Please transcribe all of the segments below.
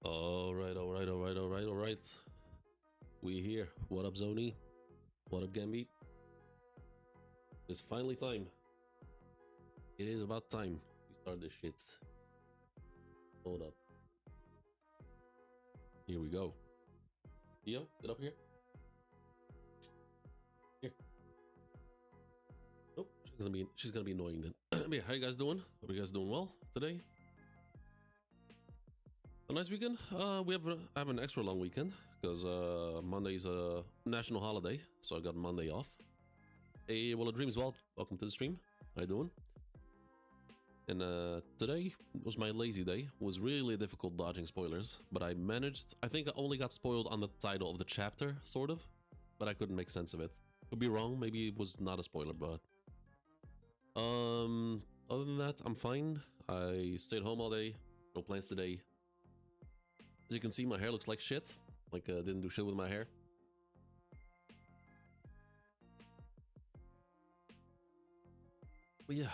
All right. We here. What up, Zoni? What up, Gambit? It's finally time. It is about time we start this shit. Hold up. Here we go. Theo, get up here. Here. Oh, she's gonna be annoying then. Yeah, how you guys doing? Hope you guys doing well today. A nice weekend. We have an extra long weekend because Monday's a national holiday, so I got Monday off. Hey, well, dreams well. Welcome to the stream. How you doing? And today was my lazy day. It was really difficult dodging spoilers, but I managed. I think I only got spoiled on the title of the chapter, sort of, but I couldn't make sense of it. Could be wrong. Maybe it was not a spoiler, but other than that, I'm fine. I stayed home all day. No plans today. As you can see, my hair looks like shit. Like, didn't do shit with my hair. But yeah,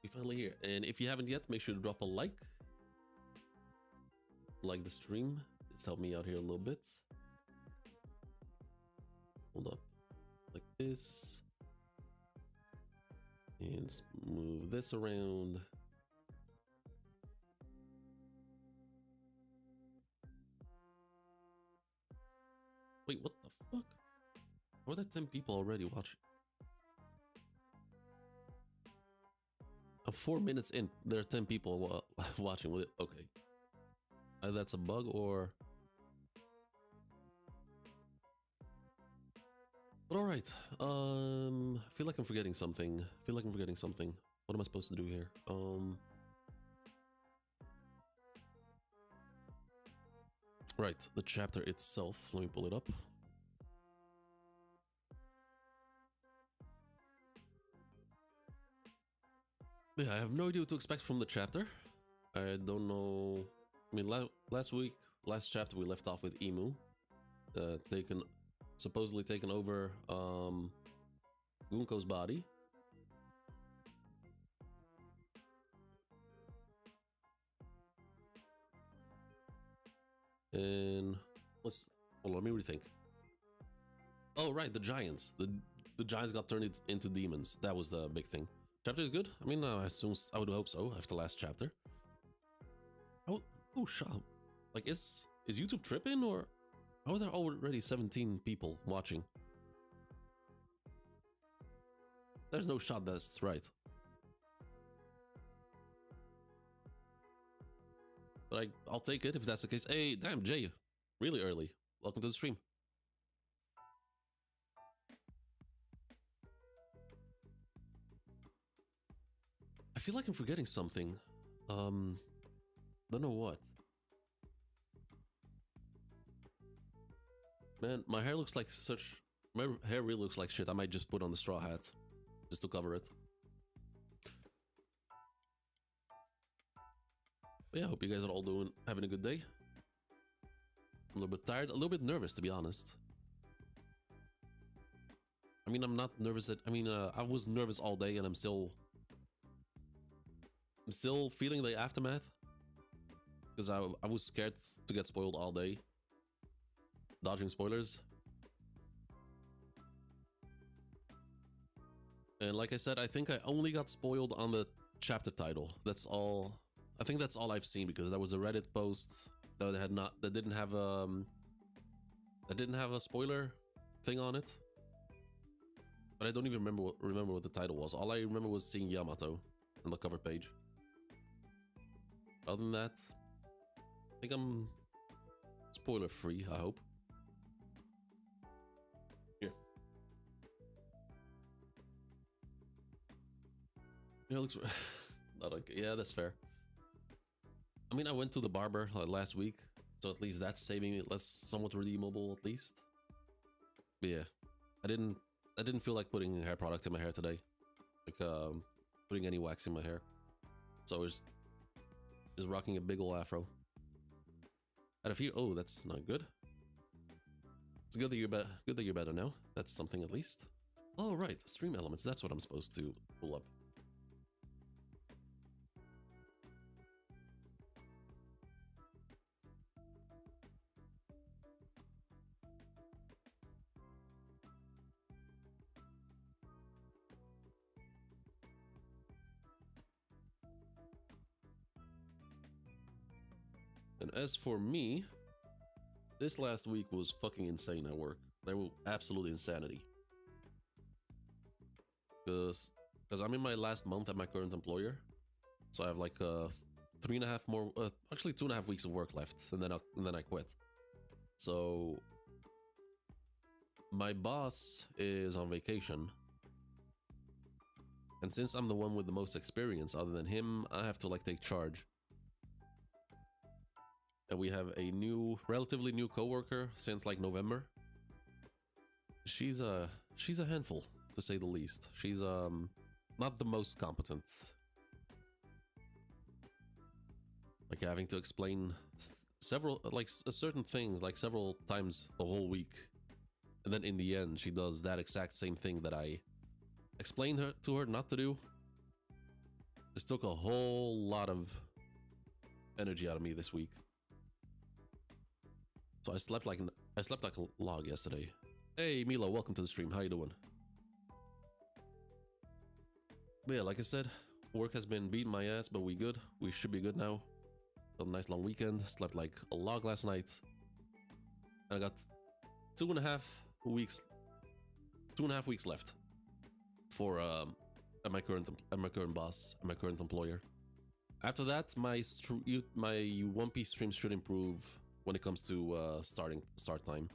we're finally here. And if you haven't yet, make sure to drop a like. Like the stream. Just help me out here a little bit. Hold up. Like this. And move this around. Wait, what the fuck? How are there 10 people already watching? I'm 4 minutes in. There are 10 people watching with it. Okay. Either that's a bug or... But alright. I feel like I'm forgetting something. What am I supposed to do here? Right, the chapter itself. Let me pull it up. Yeah, I have no idea what to expect from the chapter. I don't know. I mean, last chapter we left off with Emu, supposedly taken over Gunko's body. And let me rethink. Oh right, the giants. The giants got turned into demons. That was the big thing. Chapter is good. I mean, I would hope so after last chapter. Oh, shut. Like, is YouTube tripping, or how are there already 17 people watching? There's no shot that's right. But I'll take it if that's the case. Hey, damn, Jay, really early. Welcome to the stream. I feel like I'm forgetting something. Don't know what. Man, my hair looks like my hair really looks like shit. I might just put on the straw hat just to cover it. But yeah, I hope you guys are all having a good day. I'm a little bit tired, a little bit nervous, to be honest. I mean, I'm not nervous I was nervous all day, and I'm still feeling the aftermath. Because I was scared to get spoiled all day. Dodging spoilers. And like I said, I think I only got spoiled on the chapter title. That's all. I think that's all I've seen, because there was a Reddit post that didn't have a spoiler thing on it. But I don't even remember what the title was. All I remember was seeing Yamato on the cover page. Other than that, I think I'm spoiler free, I hope. Here. Yeah, it looks not okay. Yeah, that's fair. I mean, I went to the barber last week, so at least that's saving me less, somewhat redeemable at least. But yeah, I didn't feel like putting hair product in my hair today, like putting any wax in my hair. So I was just rocking a big ol' afro. Had a few. Oh, that's not good. It's good that you're better now. That's something at least. Oh right, stream elements. That's what I'm supposed to pull up. And as for me, this last week was fucking insane at work. They were absolutely insanity. Because I'm in my last month at my current employer. So I have like 3.5 more, actually 2.5 weeks of work left, and then I quit. So my boss is on vacation. And since I'm the one with the most experience other than him, I have to like take charge. And we have a relatively new coworker since like November. She's a handful, to say the least. She's not the most competent. Like having to explain certain things like several times the whole week. And then in the end, she does that exact same thing that I explained to her not to do. This took a whole lot of energy out of me this week. So I slept like a log yesterday. Hey Milo, welcome to the stream. How you doing? But yeah, like I said, work has been beating my ass, but we good. We should be good now. Got a nice long weekend. Slept like a log last night. And I got 2.5 weeks left for at my current boss, at my current employer. After that, my One Piece stream should improve when it comes to start time.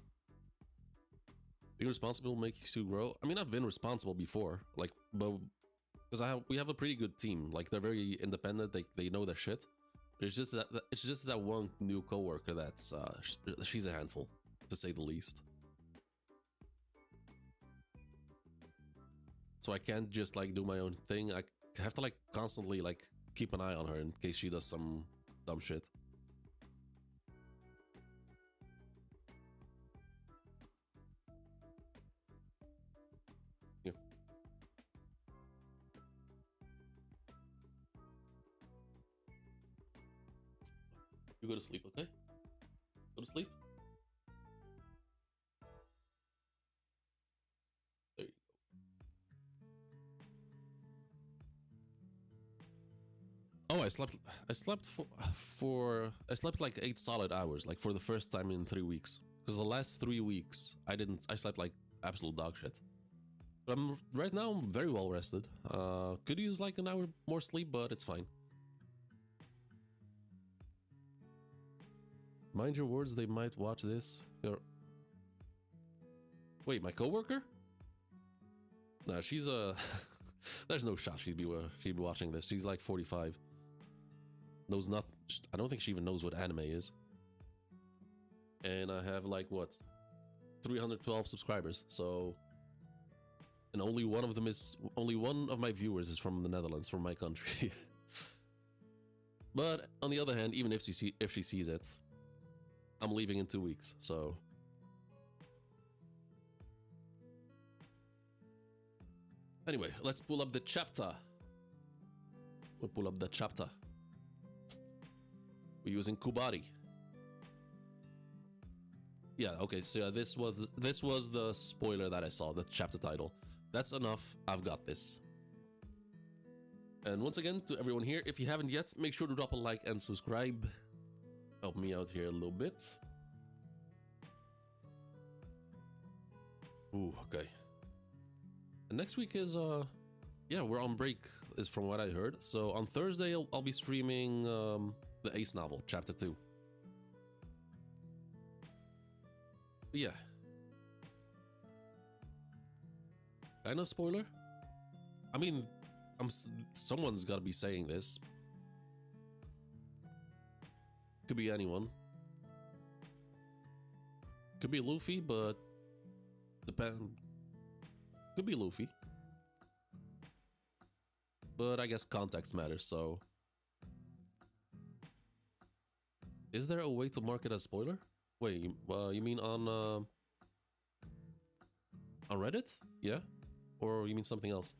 Being responsible makes you grow. I mean, I've been responsible before, like, but because we have a pretty good team. Like, they're very independent. They know their shit. It's just that one new coworker that's she's a handful, to say the least. So I can't just like do my own thing. I have to like constantly like keep an eye on her in case she does some dumb shit. Here. You go to sleep, okay? Go to sleep. There you go. Oh, I slept like 8 solid hours, like for the first time in 3 weeks. Because the last 3 weeks I slept like absolute dog shit. But right now I'm very well rested. Could use like an hour more sleep, but it's fine. Mind your words, they might watch this. Wait, my coworker? Nah, she's there's no shot she'd be watching this. She's like 45. Knows nothing. I don't think she even knows what anime is. And I have like what, 312 subscribers. So, and only one of my viewers is from the Netherlands, from my country. But on the other hand, even if she sees it, I'm leaving in 2 weeks. So. Anyway, let's pull up the chapter. We'll pull up the chapter. We're using Kubari. Yeah, okay, so yeah, this was the spoiler that I saw, the chapter title. That's enough, I've got this. And once again, to everyone here, if you haven't yet, make sure to drop a like and subscribe. Help me out here a little bit. Ooh, okay. And next week is, yeah, we're on break, is from what I heard. So on Thursday, I'll be streaming the Ace novel, chapter 2. But yeah. Kinda spoiler? I mean, someone's gotta be saying this. Could be anyone. Could be Luffy, but could be Luffy. But I guess context matters, so. Is there a way to mark it as spoiler? Wait, you mean on Reddit? Yeah? Or you mean something else?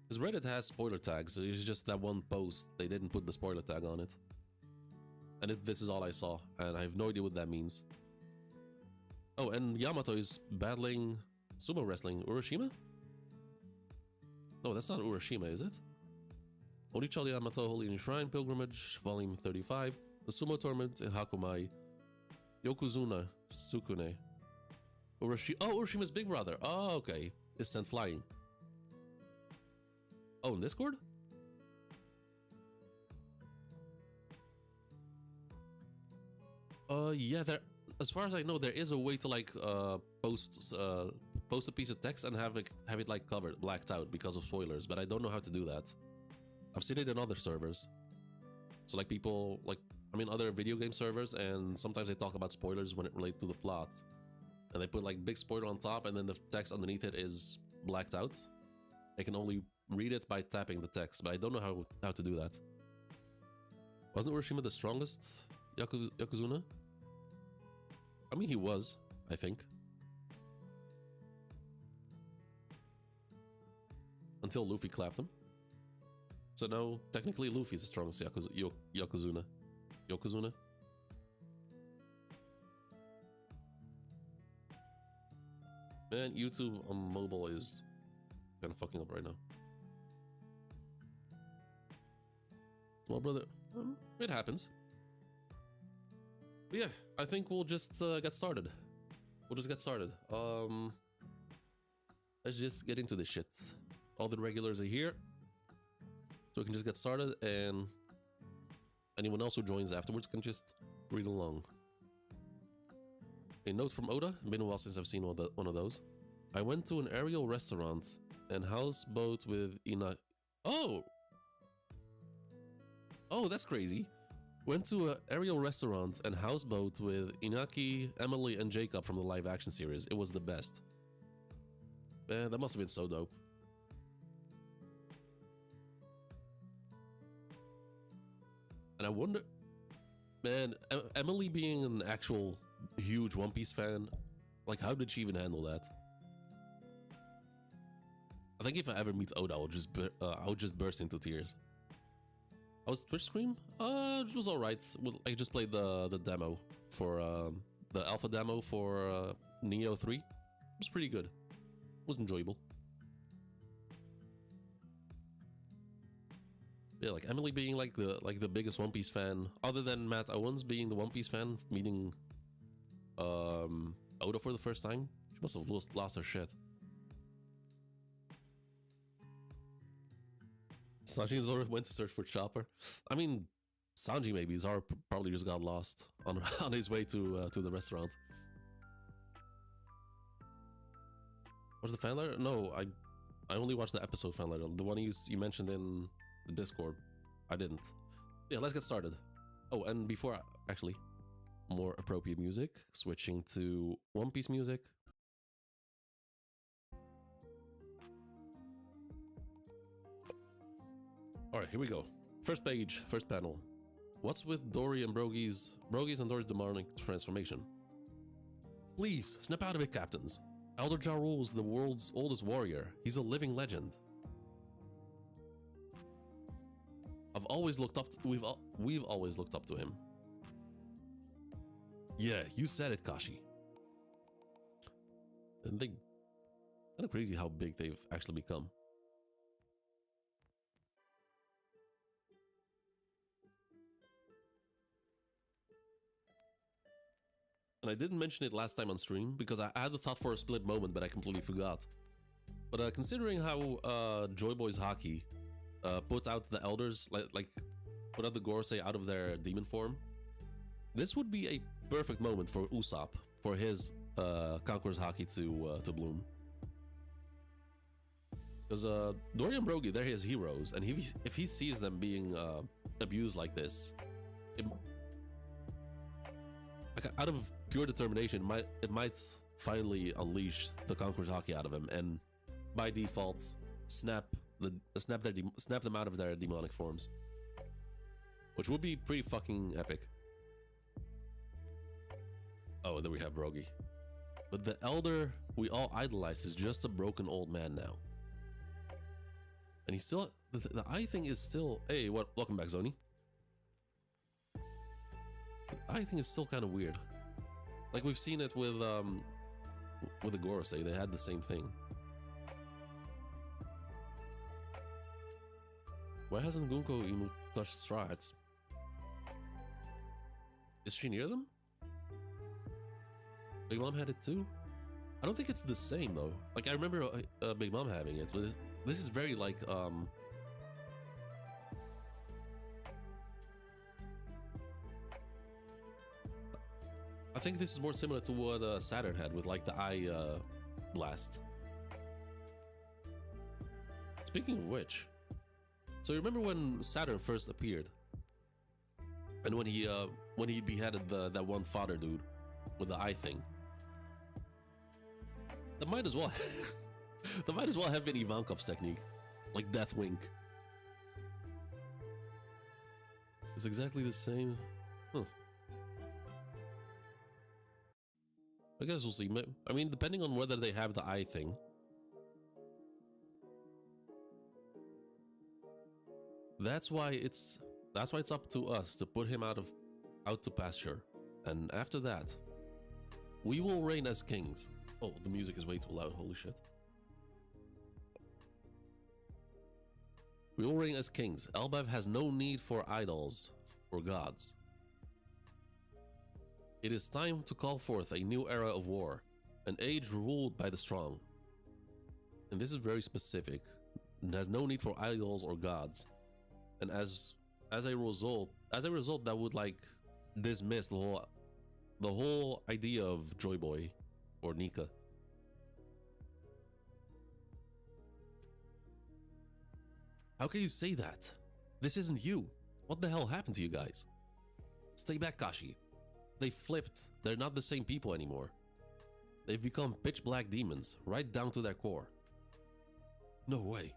Because Reddit has spoiler tags, so it's just that one post, they didn't put the spoiler tag on it. And this is all I saw, and I have no idea what that means. Oh, and Yamato is battling sumo wrestling. Urashima? No, that's not Urashima, is it? Onichal Yamato, Holy Shrine Pilgrimage, Volume 35. the sumo tournament in Hakumai, Yokozuna Sukune. Urashima's big brother. Oh, okay. Is sent flying. Oh, in Discord? Yeah, there. As far as I know, there is a way to like post a piece of text and have it like covered, blacked out because of spoilers. But I don't know how to do that. I've seen it in other servers. So like people like other video game servers, and sometimes they talk about spoilers when it relates to the plot, and they put like big spoiler on top, and then the text underneath it is blacked out. I can only read it by tapping the text, but I don't know how to do that. Wasn't Urashima the strongest Yokozuna? I mean, he was, I think. Until Luffy clapped him. So now, technically, Luffy's the strongest Yokozuna. Yokozuna? Man, YouTube on mobile is kind of fucking up right now. Small brother, it happens. But yeah, I think we'll just get started. Let's just get into this shit. All the regulars are here, so we can just get started, and anyone else who joins afterwards can just read along. A note from Oda. Been a while since I've seen one of those. I went to an aerial restaurant and houseboat with Ina. Oh, that's crazy. Went to an aerial restaurant and houseboat with Inaki, Emily, and Jacob from the live action series. It was the best. Man, that must have been so dope. And I wonder, man, Emily being an actual huge One Piece fan, like, how did she even handle that? I think if I ever meet Oda, I'll just burst into tears. I was Twitch stream? It was alright. I just played the demo for the alpha demo for Neo 3. It was pretty good. It was enjoyable. Yeah, like Emily being like the biggest One Piece fan, other than Matt Owens being the One Piece fan, meeting Oda for the first time. She must have lost her shit. Sanji Zoro went to search for Chopper. I mean, Sanji maybe. Zoro probably just got lost on his way to the restaurant. Was the fan letter? No, I only watched the episode fan letter. The one you mentioned in the Discord. I didn't. Yeah, let's get started. Oh, and before actually, more appropriate music. Switching to One Piece music. Alright, here we go. First page, first panel. What's with Dory and Brogy's and Dory's demonic transformation? Please, snap out of it, captains. Elder Ja Rule's the world's oldest warrior. He's a living legend. We've always looked up to him. Yeah, you said it, Kashi. And they kind of crazy how big they've actually become. And I didn't mention it last time on stream because I had the thought for a split moment, but I completely forgot. But considering how Joy Boys Hockey put out the elders, like put out the Gorosei out of their demon form, this would be a perfect moment for Usopp, for his Conqueror's Hockey to bloom. Because Dory and Brogy, they're his heroes, and if he sees them being abused like this, like out of pure determination, it might finally unleash the Conqueror's Hockey out of him, and by default, snap them out of their demonic forms, which would be pretty fucking epic. Oh, and then we have Brogy, but the elder we all idolize is just a broken old man now, and he's still the eye thing is still. Hey, what? Welcome back, Zoni. I think it's still kind of weird. Like we've seen it with the Gorosei, they had the same thing. Why hasn't Gunko Inu touched Straw Hats? Is she near them? Big Mom had it too? I don't think it's the same though. Like I remember Big Mom having it, but this is very like I think this is more similar to what Saturn had with like the eye blast. Speaking of which, so you remember when Saturn first appeared, and when he beheaded that one father dude with the eye thing? That might as well that might as well have been Ivankov's technique, like Death Wink. It's exactly the same. Huh. I guess we'll see. I mean, depending on whether they have the eye thing. That's why it's up to us to put him out to pasture. And after that, we will reign as kings. Oh, the music is way too loud, holy shit. We will reign as kings. Elbaf has no need for idols or gods. It is time to call forth a new era of war, an age ruled by the strong. And this is very specific. It has no need for idols or gods. And as a result, that would like dismiss the whole idea of Joy Boy or Nika. How can you say that? This isn't you. What the hell happened to you guys? Stay back, Kashi. They flipped. They're not the same people anymore. They've become pitch black demons, right down to their core. No way.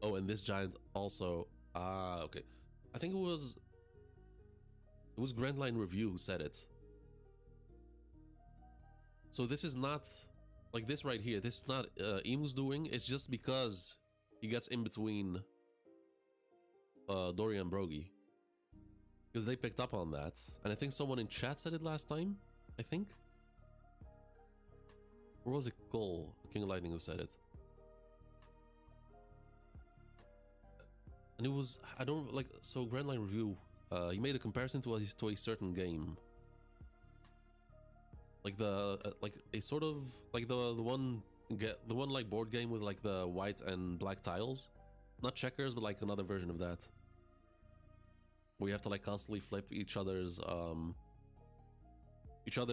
Oh, and this giant also... okay. I think it was Grand Line Review who said it. So this is not... Like this right here, this is not Emu's doing. It's just because he gets in between Dory and Brogy. Because they picked up on that. And I think someone in chat said it last time, I think. Or was it Cole, King of Lightning, who said it? And it was, I don't like, so Grand Line Review, he made a comparison to a certain game. Like like a sort of, like the one like board game with like the white and black tiles. Not checkers, but like another version of that. Where you have to like constantly flip each other's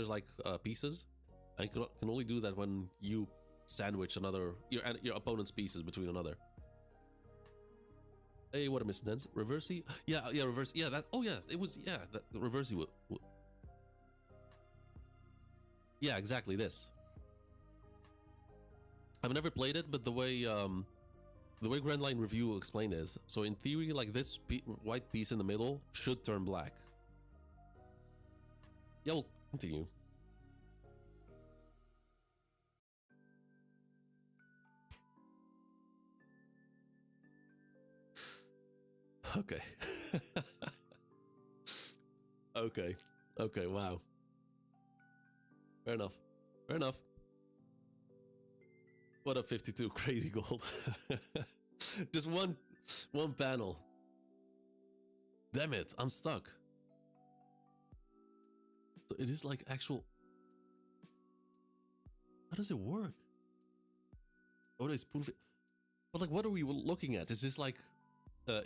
like pieces. And you can only do that when you sandwich your opponent's pieces between another. Hey, what a misidence. Reversey? Yeah, reverse. Yeah, that. Oh, yeah, it was. Yeah, that Reversey. Yeah, exactly this. I've never played it, but the way Grand Line Review explained is, so in theory, like this white piece in the middle should turn black. Yeah, we'll continue. Okay. Okay, wow. Fair enough. What up, 52? Crazy gold. Just one panel. Damn it, I'm stuck. So it is like actual... How does it work? Oh, they spoon fit. But like, what are we looking at? Is this like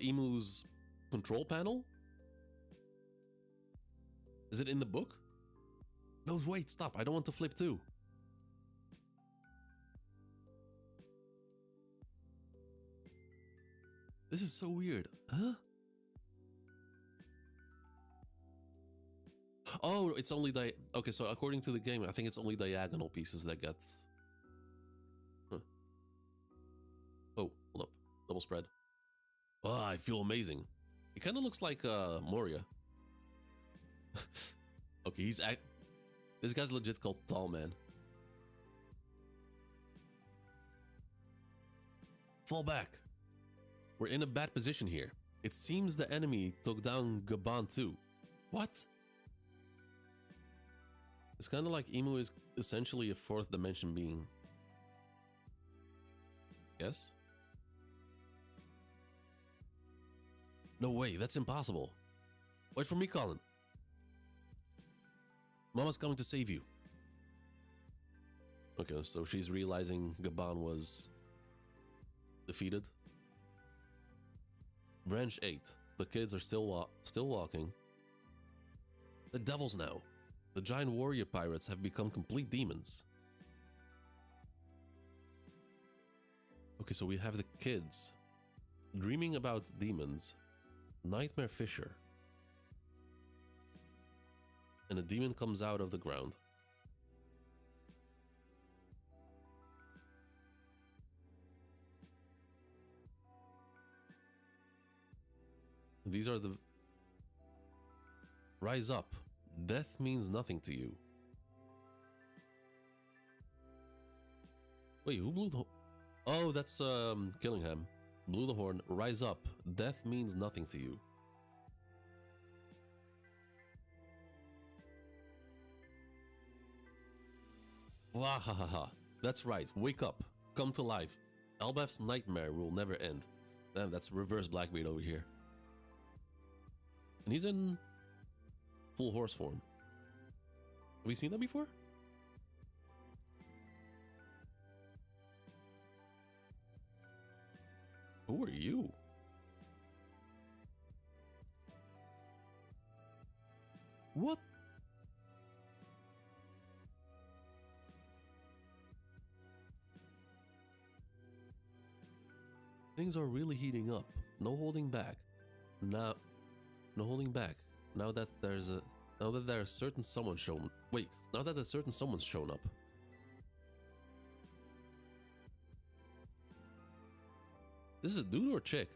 Emu's control panel? Is it in the book? No, wait, stop. I don't want to flip too. This is so weird. Huh? Oh, it's only okay, so according to the game, I think it's only diagonal pieces that get... Huh. Oh, hold up. Double spread. Oh, I feel amazing. He kind of looks like Moria. Okay, this guy's legit called Tall Man. Fall back. We're in a bad position here. It seems the enemy took down Gabon too. What? It's kind of like Emu is essentially a fourth dimension being. Yes? No way, that's impossible. Wait for me, Colin. Mama's coming to save you. Okay, so she's realizing Gaban was defeated. Branch 8. The kids are still walking. The devils now. The giant warrior pirates have become complete demons. Okay, so we have the kids dreaming about demons. Nightmare Fisher. And a demon comes out of the ground. These are the... Rise up. Death means nothing to you. Wait, who blew the... Oh, that's Killingham. Blew the horn. Rise up. Death means nothing to you. Wahahaha. That's right. Wake up. Come to life. Elbaf's nightmare will never end. Damn, that's reverse Blackbeard over here. And he's in full horse form. Have we seen that before? Who are you? What? Things are really heating up. No holding back. Now, no holding back. Now that there's a certain someone shown. Wait, now that a certain someone's shown up. This is a dude or a chick?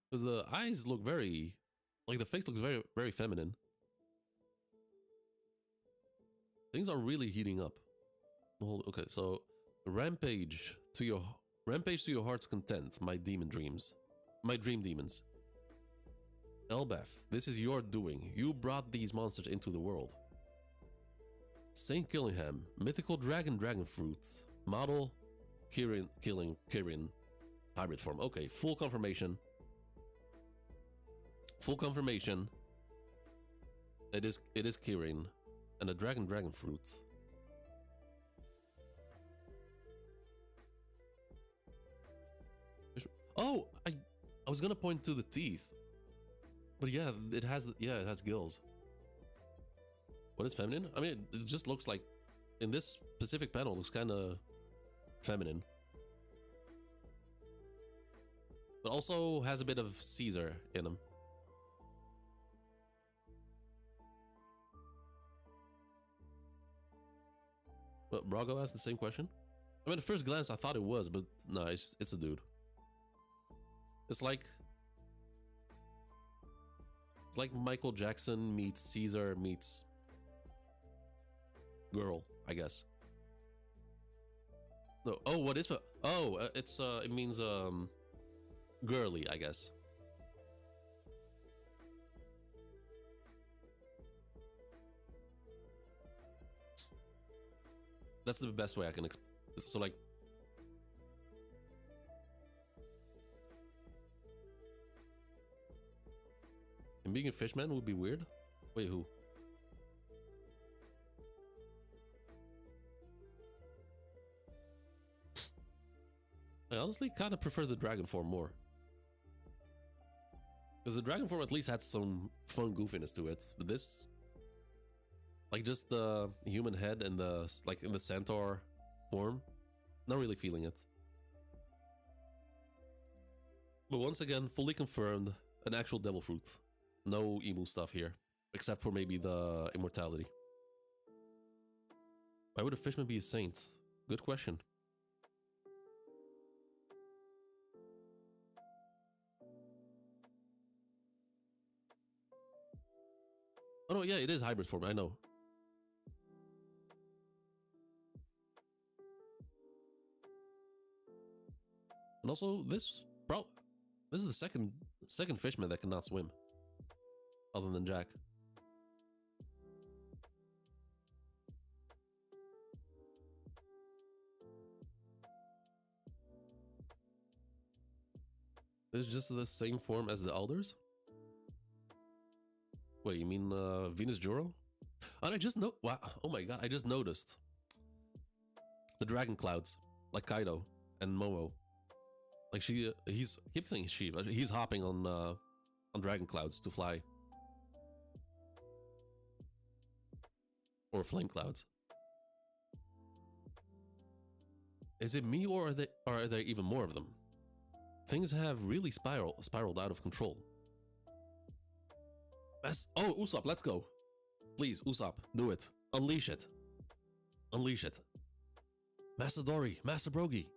Because the eyes look very, like the face looks very, very feminine. Things are really heating up. Okay, so rampage to your heart's content, my demon dreams, my dream demons. Elbaf, this is your doing. You brought these monsters into the world. Saint Killingham, mythical dragon fruits, model, Kirin, hybrid form. Okay, full confirmation. Full confirmation. It is Kirin, and a dragon fruits. Oh, I was gonna point to the teeth, but yeah, it has gills. What is feminine? I mean, it just looks like in this specific panel, it looks kind of feminine, but also has a bit of Caesar in him. But Brago asked the same question. I mean, at first glance, I thought it was, but no, it's a dude. It's like Michael Jackson meets Caesar meets girl, I guess. No, oh, what is it? Oh, it means girly, I guess. That's the best way I can explain. So like, and being a fishman would be weird. Wait, who? I honestly kind of prefer the dragon form more, because the dragon form at least had some fun goofiness to it. But this, like, just the human head and the like in the centaur form, not really feeling it. But once again, fully confirmed, an actual devil fruit. No emu stuff here, except for maybe the immortality. Why would a fishman be a saint? Good question. Oh no, yeah, it is hybrid form, I know. And also, this is the second fishman that cannot swim, other than Jack. It's just the same form as the elders? Wait, you mean Venus Juro? And I just know. Wow. Oh my god! I just noticed the dragon clouds, like Kaido and Momo. Like he's I keep saying she, but he's hopping on dragon clouds to fly, or flame clouds. Is it me, or are there even more of them? Things have really spiraled out of control. Oh, Usopp, let's go. Please, Usopp, do it. Unleash it. Unleash it. Master Dory, Master Brogy.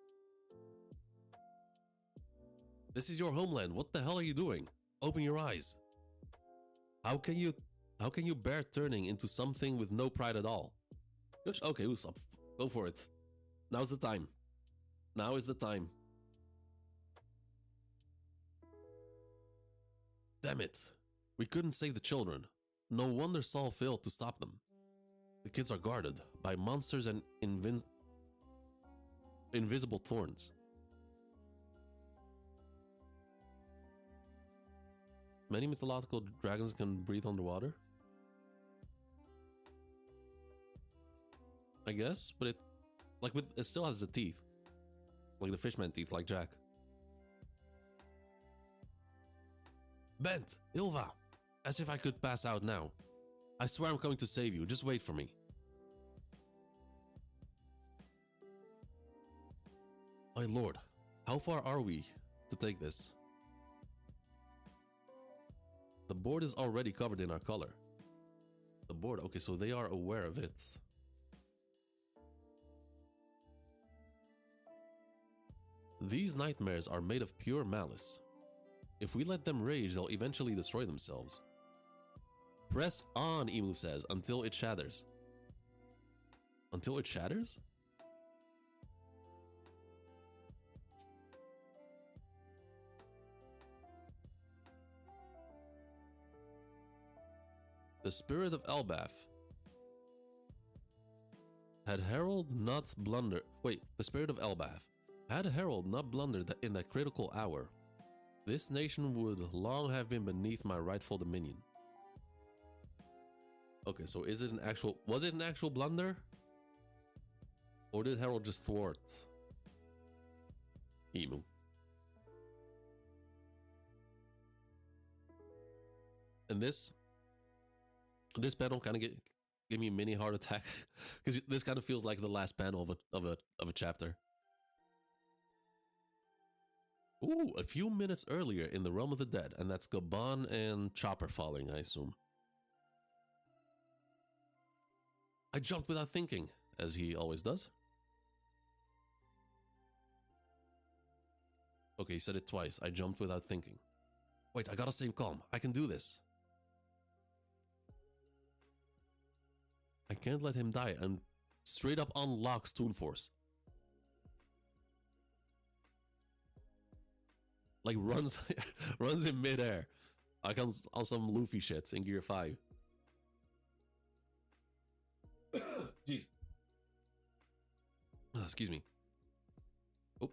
This is your homeland. What the hell are you doing? Open your eyes. How can you bear turning into something with no pride at all? Okay, Usopp, go for it. Now's the time. Now is the time. Damn it. We couldn't save the children. No wonder Saul failed to stop them. The kids are guarded by monsters and invisible thorns. Many mythological dragons can breathe underwater. I guess, but it still has the teeth. Like the fishman teeth, like Jack. Bent! Ilva! As if I could pass out now. I swear I'm coming to save you, just wait for me. My lord, how far are we to take this? The board is already covered in our color. The board, okay, so they are aware of it. These nightmares are made of pure malice. If we let them rage, they'll eventually destroy themselves. Press on, Emu says, until it shatters. Until it shatters? The spirit of elbaf. Had Harold not blundered... Wait, the spirit of elbaf. Had Harold not blundered in that critical hour, this nation would long have been beneath my rightful dominion. Okay, so was it an actual blunder? Or did Harold just thwart Emu? And this panel kind of give me a mini heart attack because this kind of feels like the last panel of a chapter. Ooh, a few minutes earlier in the realm of the dead, and that's Gabon and Chopper falling, I assume. I jumped without thinking, as he always does. Okay, he said it twice. I jumped without thinking. Wait, I gotta stay calm. I can do this. I can't let him die, and straight up unlocks Toon Force. Like runs in midair. Like on some Luffy shit in Gear 5. Jeez. Excuse me. Oh,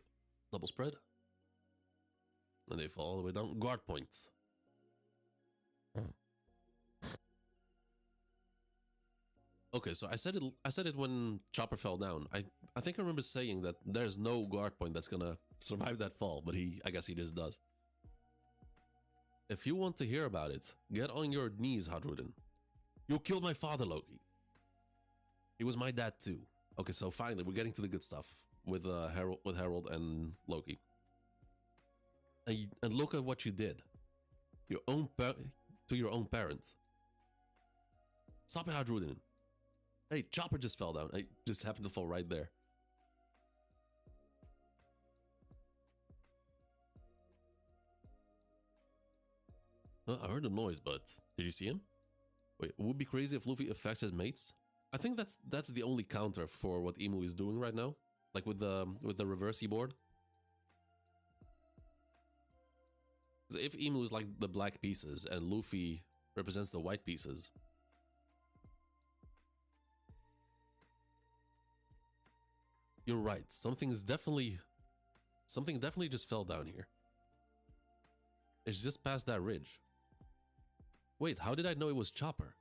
double spread. And they fall all the way down. Guard points. Okay, so I said it when Chopper fell down. I think I remember saying that there's no guard point that's gonna survive that fall, but I guess he just does. If you want to hear about it, get on your knees, Hadrudin. You killed my father, Loki. He was my dad too. Okay, so finally we're getting to the good stuff with Harold and Loki. And look at what you did. To your own parents. Stop it, Hadrudin. Hey, Chopper just fell down. I just happened to fall right there. I heard a noise, but did you see him? Wait, it would be crazy if Luffy affects his mates. I think that's the only counter for what Emu is doing right now, like with the reverse board. If Emu is like the black pieces and Luffy represents the white pieces. You're right. Something definitely just fell down here. It's just past that ridge. Wait, how did I know it was Chopper?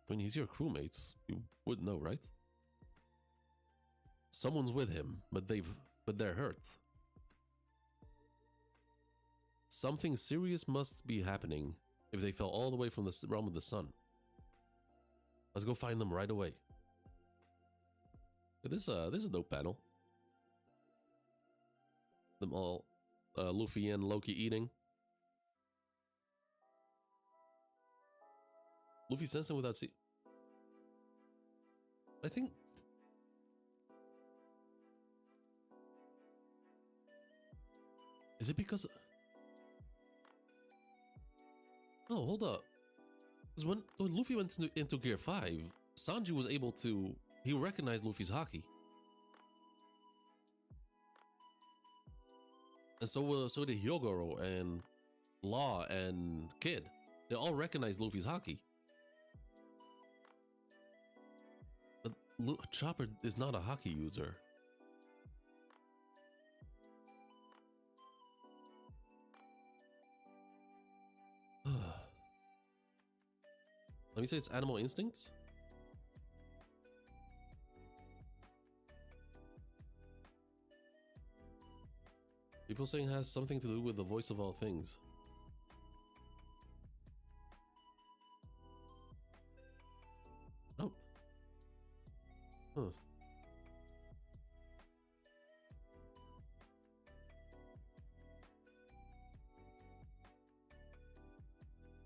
I mean, he's your crewmate. You would know, right? Someone's with him, but they're hurt. Something serious must be happening if they fell all the way from the realm of the sun. Let's go find them right away. This is a dope panel. Them all, Luffy and Loki eating. Luffy sensing without see. I think. Is it because? No, hold up. Because when Luffy went into Gear 5, Sanji was able to. He recognized Luffy's haki. And so did Hyogoro and Law and Kid. They all recognized Luffy's haki. But Chopper is not a haki user. Let me say it's animal instincts. People saying it has something to do with the voice of all things. Nope. Huh.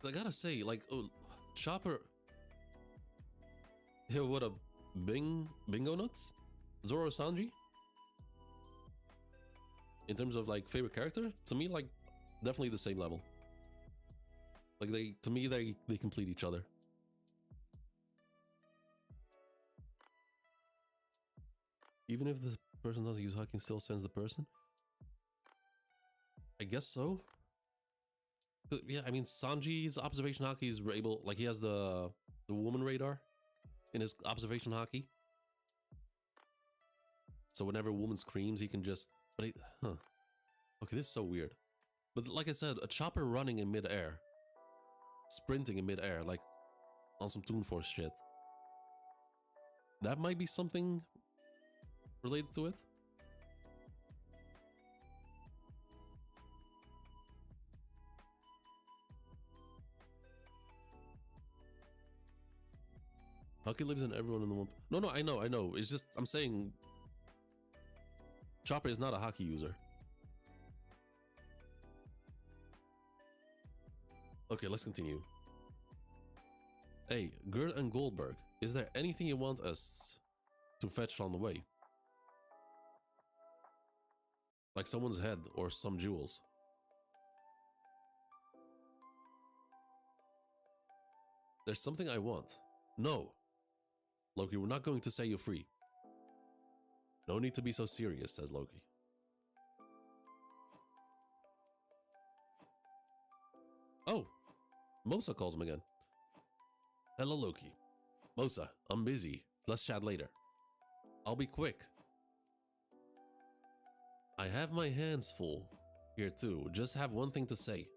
I gotta say, like, Chopper. Here, what a bingo nuts? Zoro Sanji? In terms of like favorite character, to me, like definitely the same level. Like they complete each other. Even if the person doesn't use haki, still sends the person. I guess so. But yeah, I mean Sanji's observation haki is able, like he has the woman radar in his observation haki. So whenever a woman screams, he can just. But okay, this is so weird. But like I said, a Chopper running in midair, sprinting in midair, like on some Toon Force shit. That might be something related to it. Haki lives in everyone in the one. No, I know. It's just I'm saying. Chopper is not a haki user. Okay, let's continue. Hey, Gert and Goldberg, is there anything you want us to fetch on the way? Like someone's head or some jewels? There's something I want. No. Loki, we're not going to set you free. No need to be so serious, says Loki. Oh, Mosa calls him again. Hello, Loki. Mosa, I'm busy. Let's chat later. I'll be quick. I have my hands full here too. Just have one thing to say.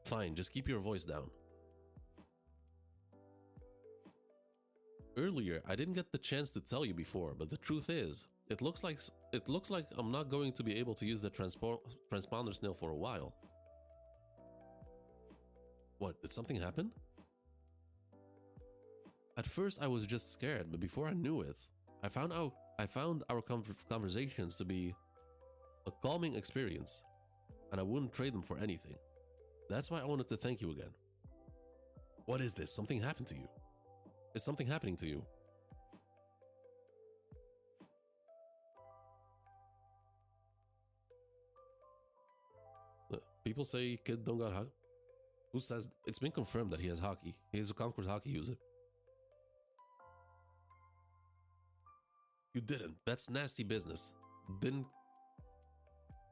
Fine, just keep your voice down. Earlier, I didn't get the chance to tell you before, but the truth is, it looks like I'm not going to be able to use the transponder snail for a while. What, did something happen? At first I was just scared, but before I knew it, I found our conversations to be a calming experience, and I wouldn't trade them for anything. That's why I wanted to thank you again. What is this? Something happened to you? Is something happening to you? People say Kid don't got haki. Who says? It's been confirmed that he has haki. He is a Conqueror's haki user. You didn't. That's nasty business.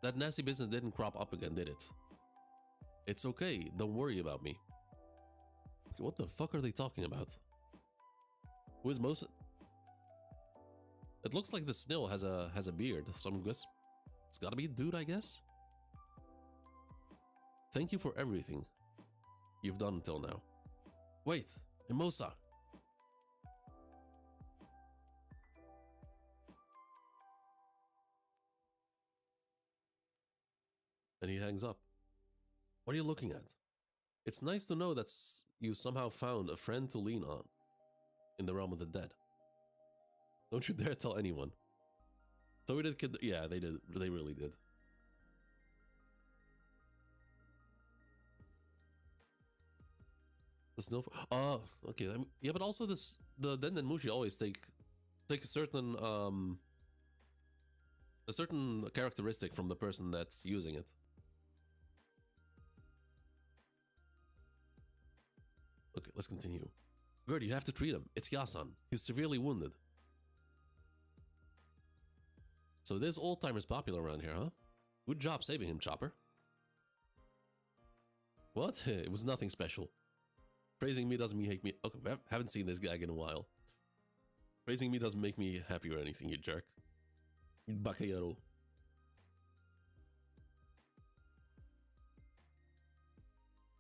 That nasty business didn't crop up again, did it? It's okay. Don't worry about me. Okay, what the fuck are they talking about? Who is Mosa? It looks like the snail has a beard, so I'm guess It's gotta be a dude, I guess. Thank you for everything you've done until now. Wait, Mimosa. And he hangs up. What are you looking at? It's nice to know that you somehow found a friend to lean on in the realm of the dead. Don't you dare tell anyone. So we did kid. Yeah, they did. They really did. The snow. Oh, okay. Yeah, but also the Den and Mushi always take a certain characteristic from the person that's using it. Okay, let's continue. Gerd, you have to treat him. It's Yasan. He's severely wounded. So this old timer is popular around here, huh? Good job saving him, Chopper. What? It was nothing special. Praising me doesn't make me... Okay, we haven't seen this gag in a while. Praising me doesn't make me happy or anything, you jerk. You bakayaro.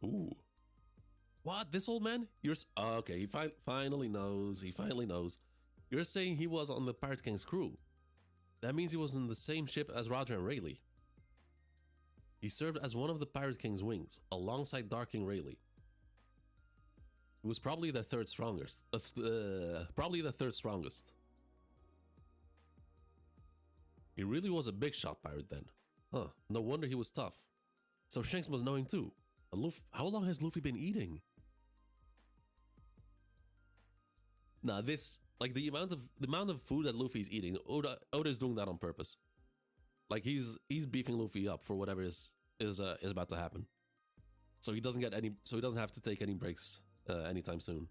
Ooh. What? This old man? You're... Oh, okay, he finally knows. He finally knows. You're saying he was on the Pirate King's crew. That means he was in the same ship as Roger and Rayleigh. He served as one of the Pirate King's wings, alongside Dark King Rayleigh. He was probably the third strongest. He really was a big shot pirate then. Huh, no wonder he was tough. So Shanks must know him too. How long has Luffy been eating? Nah, this... Like, the amount of food that Luffy's eating, Oda's doing that on purpose. Like, he's beefing Luffy up for whatever is about to happen. So he doesn't have to take any breaks anytime soon.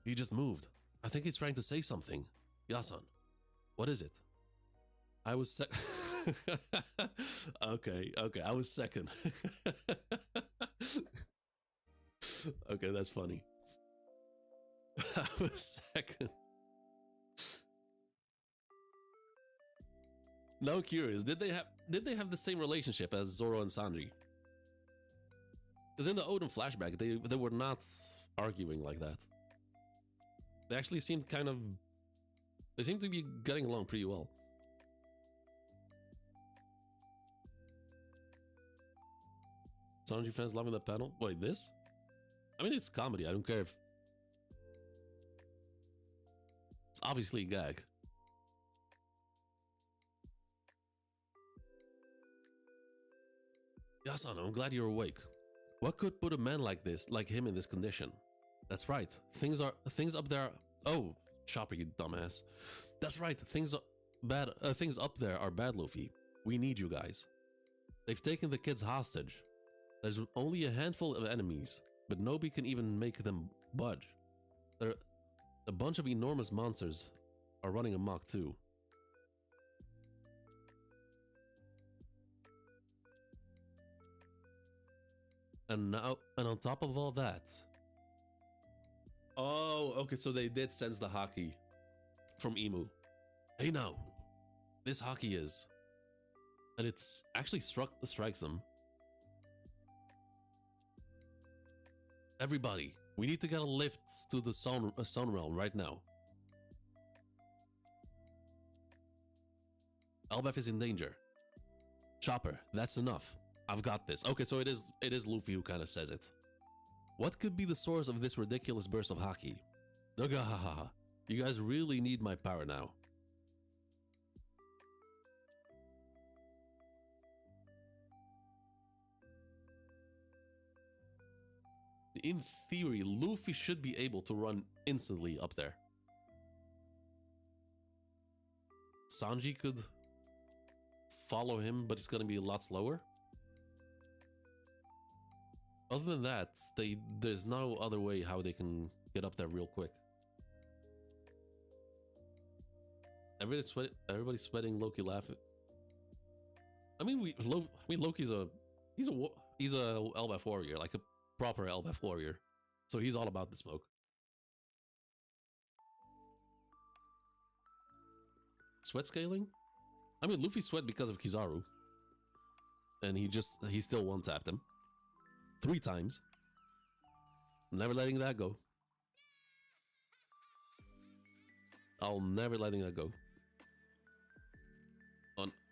He just moved. I think he's trying to say something. Yasan, what is it? I was okay, I was second. Okay, that's funny. I was second. Now curious, did they have the same relationship as Zoro and Sanji? Because in the Oden flashback, they were not arguing like that. They actually seemed they seemed to be getting along pretty well. Sanji fans loving the panel. Wait, this? I mean, it's comedy. I don't care if... It's obviously a gag. Yasan, I'm glad you're awake. What could put a man like him in this condition? That's right. Things up there... Oh, Chopper, you dumbass. That's right. Things up there are bad, Luffy. We need you guys. They've taken the kids hostage. There's only a handful of enemies, but nobody can even make them budge. A bunch of enormous monsters are running amok too. And on top of all that... Oh, okay, so they did sense the haki from Emu. Hey now, this haki is... And it's actually strikes them. Everybody, we need to get a lift to the sun realm right now. Elbaf is in danger. Chopper, that's enough. I've got this. Okay, so it is Luffy who kind of says it. What could be the source of this ridiculous burst of haki? Nagahaha. You guys really need my power now. In theory, Luffy should be able to run instantly up there. Sanji could follow him, but it's gonna be a lot slower. Other than that, there's no other way how they can get up there real quick. Everybody's sweating. Loki laughing. I mean, Loki's he's a elbaf warrior, like a proper elbaf warrior, so he's all about the smoke. Sweat scaling? I mean, Luffy sweat because of Kizaru. And he still one-tapped him. 3 times. Never letting that go. I'll never letting that go.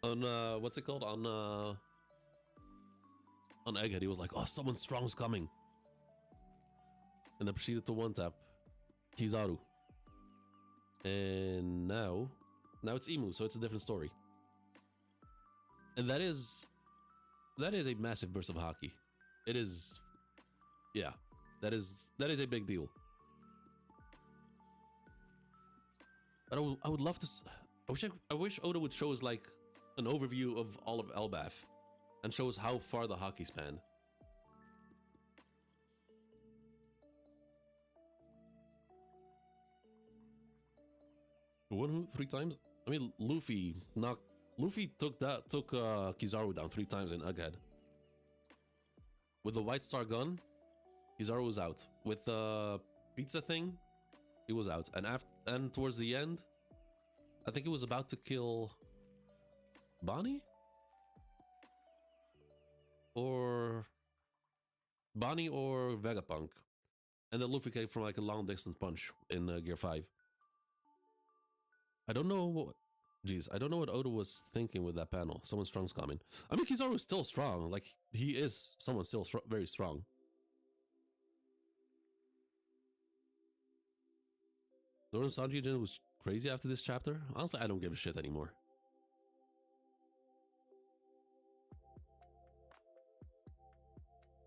On what's it called? On Egghead, he was like, oh, someone strong's coming. And then proceeded to one-tap Kizaru. And now it's Emu, so it's a different story. And that is a massive burst of hockey. It is, yeah, that is a big deal. But I would love to. I wish Oda would show us like an overview of all of elbaf, and show us how far the hockey span. One who 3 times? I mean, Luffy took Kizaru down 3 times in Egghead. With the White Star gun, Kizaru was out. With the pizza thing, he was out. And towards the end, I think he was about to kill Bonnie? Or Bonnie or Vegapunk. And then Luffy came from like a long distance punch in Gear 5. I don't know what Oda was thinking with that panel. Someone strong's coming. I mean, Kizaru is still strong. Like, he is someone still very strong. Zoro and Sanji was crazy after this chapter. Honestly, I don't give a shit anymore.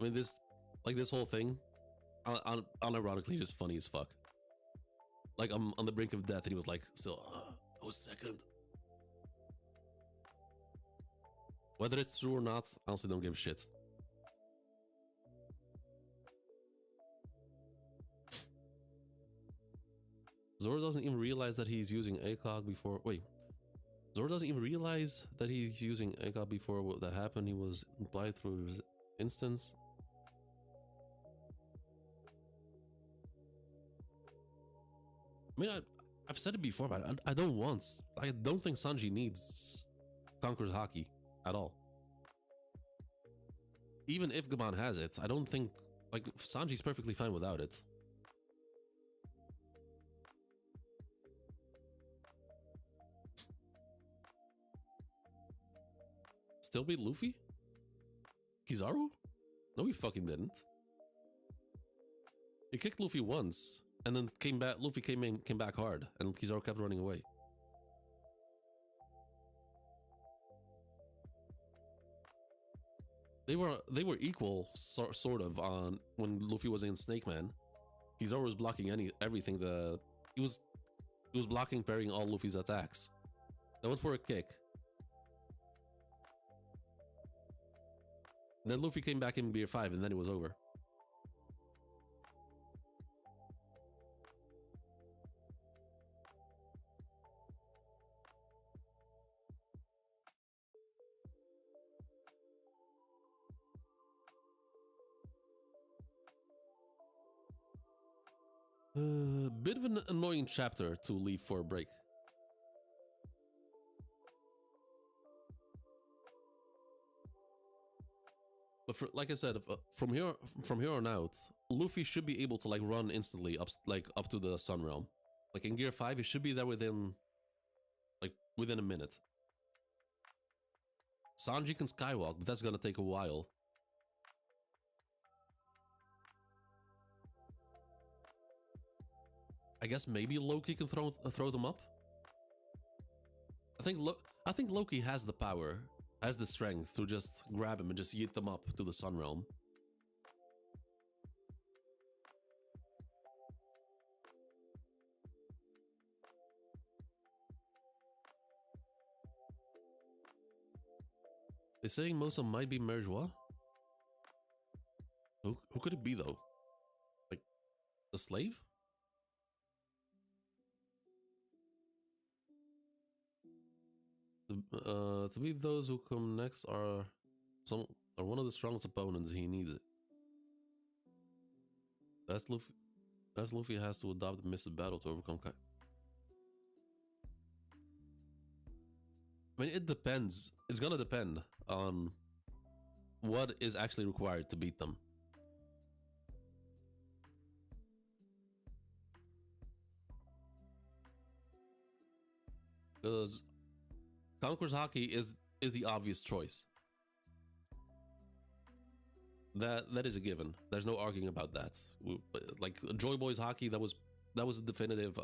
I mean, this whole thing, unironically, just funny as fuck. Like, I'm on the brink of death, and he was like, still, I was second. Whether it's true or not, I honestly don't give a shit. Zoro doesn't even realize that he's using ACOG before... Wait. Zoro doesn't even realize that he's using ACOG before what that happened. He was implied through his instance. I mean, I've said it before, but I don't think Sanji needs Conqueror's Haki at all. Even if Gaban has it, I don't think, like, Sanji's perfectly fine without it. Still beat Luffy? Kizaru? No, he fucking didn't. He kicked Luffy once, and then came back. Luffy came back hard, and Kizaru kept running away. They were equal, sort of, on when Luffy was in Snake Man. Kizaru was blocking everything. He was blocking, parrying all Luffy's attacks. They went for a kick. Then Luffy came back in Gear 5, and then it was over. Bit of an annoying chapter to leave for a break. But like I said, from here on out, Luffy should be able to like run instantly up to the Sun Realm. Like in Gear 5, he should be there within a minute. Sanji can skywalk, but that's gonna take a while. I guess maybe Loki can throw them up. I think Loki has the power, has the strength to just grab him and just yeet them up to the Sun Realm. They're saying Mosa might be Merjois. Who could it be though? Like a slave? To be those who come next are one of the strongest opponents. He needs it. That's Luffy has to adopt the missed battle to overcome Kai. I mean, it depends. It's gonna depend on what is actually required to beat them. Because Conqueror's Hockey is the obvious choice. That is a given. There's no arguing about that. Like Joy Boys Hockey, that was a definitive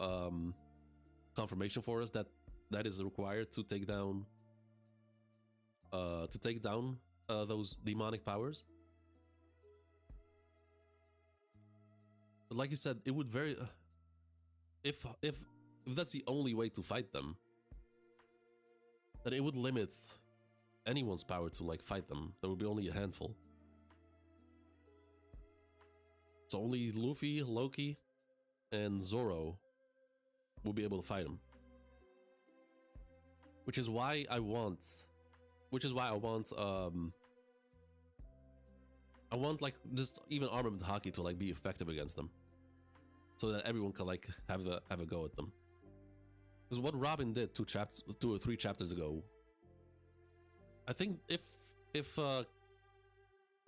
confirmation for us that is required to take down those demonic powers. But like you said, it would very if that's the only way to fight them, then it would limit anyone's power to like fight them. There would be only a handful. So only Luffy, Loki, and Zoro will be able to fight him. Which is why I want like just even armament hockey to like be effective against them, so that everyone can like have a go at them. Because what Robin did 2 or 3 chapters ago, I think if that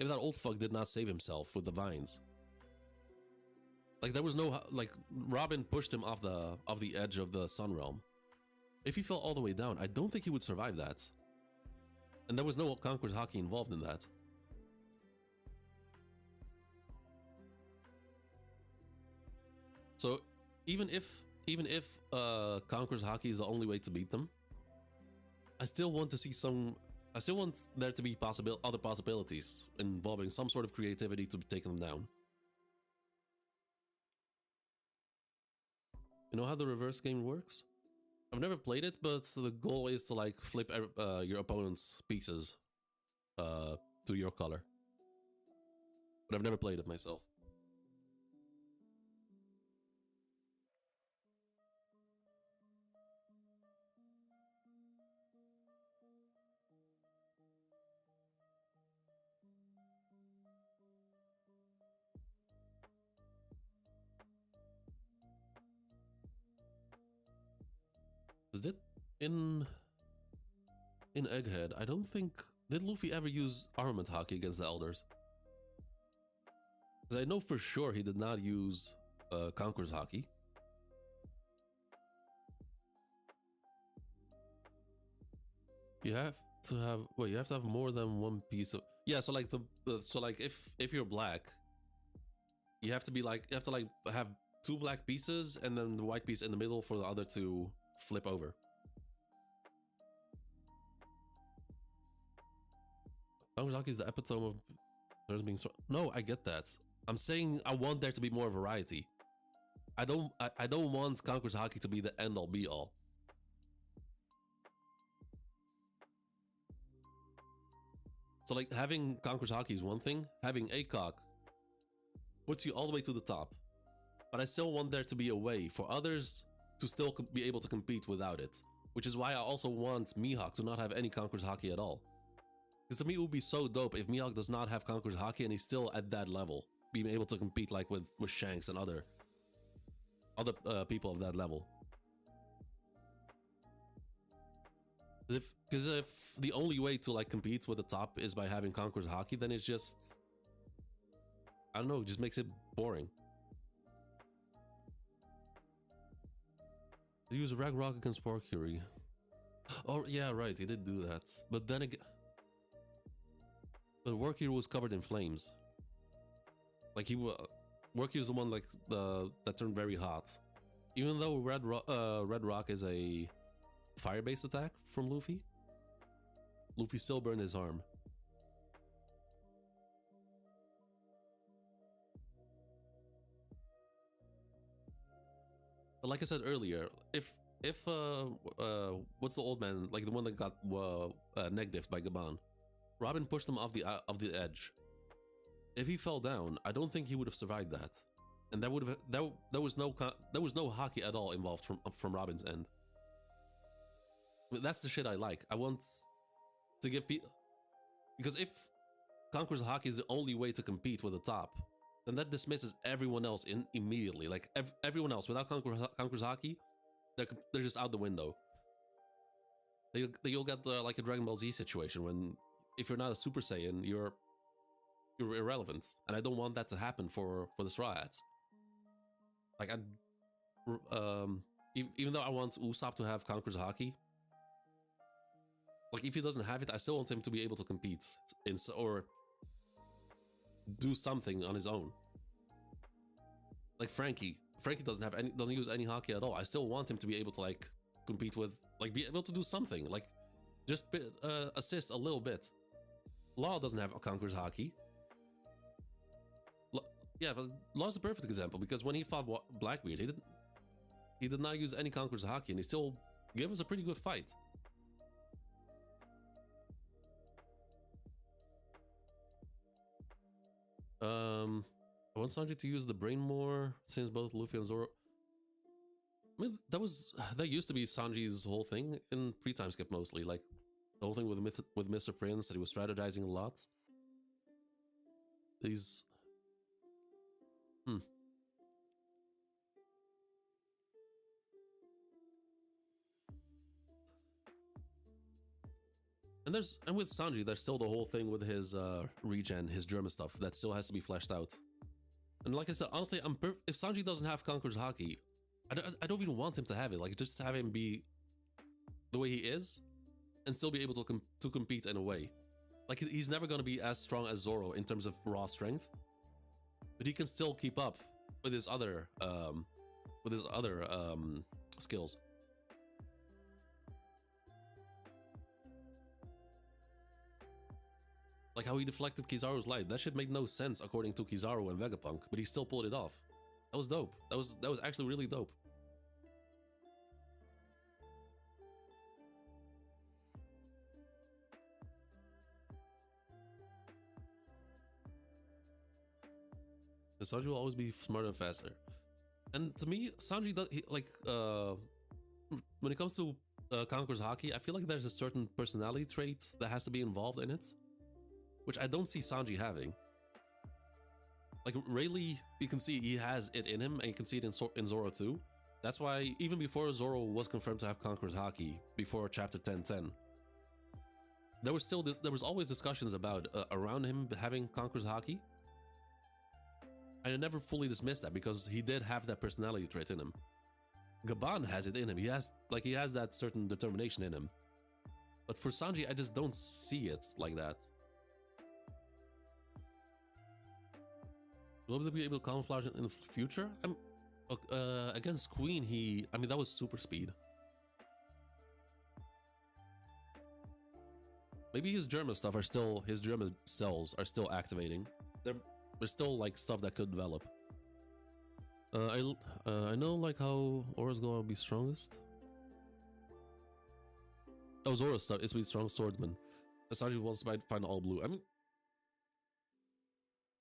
old fuck did not save himself with the vines, like there was no like Robin pushed him off the edge of the Sun Realm. If he fell all the way down, I don't think he would survive that. And there was no Conqueror's Hockey involved in that. So even if Conqueror's Hockey is the only way to beat them, I still want to see I still want there to be other possibilities involving some sort of creativity to take them down. You know how the reverse game works? I've never played it, but the goal is to like flip your opponent's pieces to your color. But I've never played it myself. Is it in Egghead? I don't think, did Luffy ever use armament hockey against the elders? Because I know for sure he did not use Conqueror's Hockey. You have to have more than one piece of, yeah. So like if you're black, you have to have 2 black pieces and then the white piece in the middle for the other to flip over. Conqueror's Hockey is the epitome of there's being strong. No, I get that. I'm saying I want there to be more variety. I don't want Conqueror's Hockey to be the end all be all. So like having Conqueror's Hockey is one thing, having ACOG puts you all the way to the top. But I still want there to be a way for others to still be able to compete without it. Which is why I also want Mihawk to not have any Conqueror's Hockey at all. Because to me it would be so dope if Mihawk does not have Conqueror's Hockey and he's still at that level, being able to compete like with Shanks and other people of that level. Because if the only way to like compete with the top is by having Conqueror's Hockey, then it's just, I don't know, it just makes it boring. They use Ragnarok against Valkyrie. Oh yeah, right, he did do that. But then again, but Valkyrie was covered in flames. Like Valkyrie was the one like that turned very hot. Even though Red Rock is a fire-based attack from Luffy, Luffy still burned his arm. But like I said earlier, if what's the old man, like the one that got neck diffed by Gaban, Robin pushed him off the edge. If he fell down, I don't think he would have survived that, and there was no hockey at all involved from Robin's end. But that's the shit I like. I want to give people, because if Conqueror's Hockey is the only way to compete with the top, then that dismisses everyone else immediately. Like everyone else without Conqueror's Hockey, they're just out the window. You'll get like a Dragon Ball Z situation when if you're not a Super Saiyan, you're irrelevant, and I don't want that to happen for the Straw Hats. Like even though I want Usopp to have Conqueror's Haki, like if he doesn't have it, I still want him to be able to compete or do something on his own. Like Frankie doesn't use any Haki at all. I still want him to be able to like compete with, like be able to do something, like just assist a little bit. Law doesn't have a Conqueror's Haki. Yeah, Law's a perfect example because when he fought Blackbeard, he did not use any Conqueror's Haki, and he still gave us a pretty good fight. I want Sanji to use the brain more since both Luffy and Zoro. I mean, that used to be Sanji's whole thing in pre-time skip mostly, like the whole thing with Mr. Prince, that he was strategizing a lot. He's And with Sanji, there's still the whole thing with his regen, his German stuff that still has to be fleshed out. And like I said, honestly, if Sanji doesn't have Conqueror's Haki, I don't even want him to have it. Like, just have him be the way he is, and still be able to compete in a way. Like, he's never going to be as strong as Zoro in terms of raw strength, but he can still keep up with his other skills. Like how he deflected Kizaru's light. That shit made no sense according to Kizaru and Vegapunk, but he still pulled it off. That was dope. That was actually really dope. And Sanji will always be smarter and faster. And to me, Sanji does when it comes to Conqueror's Haki, I feel like there's a certain personality trait that has to be involved in it, which I don't see Sanji having. Like Rayleigh, you can see he has it in him, and you can see it in Zoro too. That's why even before Zoro was confirmed to have Conqueror's Haki, before chapter 1010, there was always discussions about around him having Conqueror's Haki. And I never fully dismissed that because he did have that personality trait in him. Gaban has it in him. He has that certain determination in him. But for Sanji, I just don't see it like that. Will he be able to camouflage in the future? Against Queen, that was super speed. Maybe his German stuff his German cells are still activating. There's still like stuff that could develop. I know like how Aura's gonna be strongest. Oh, Zoro's stuff is to be strong swordsman. Sanji wants to find all blue. I mean,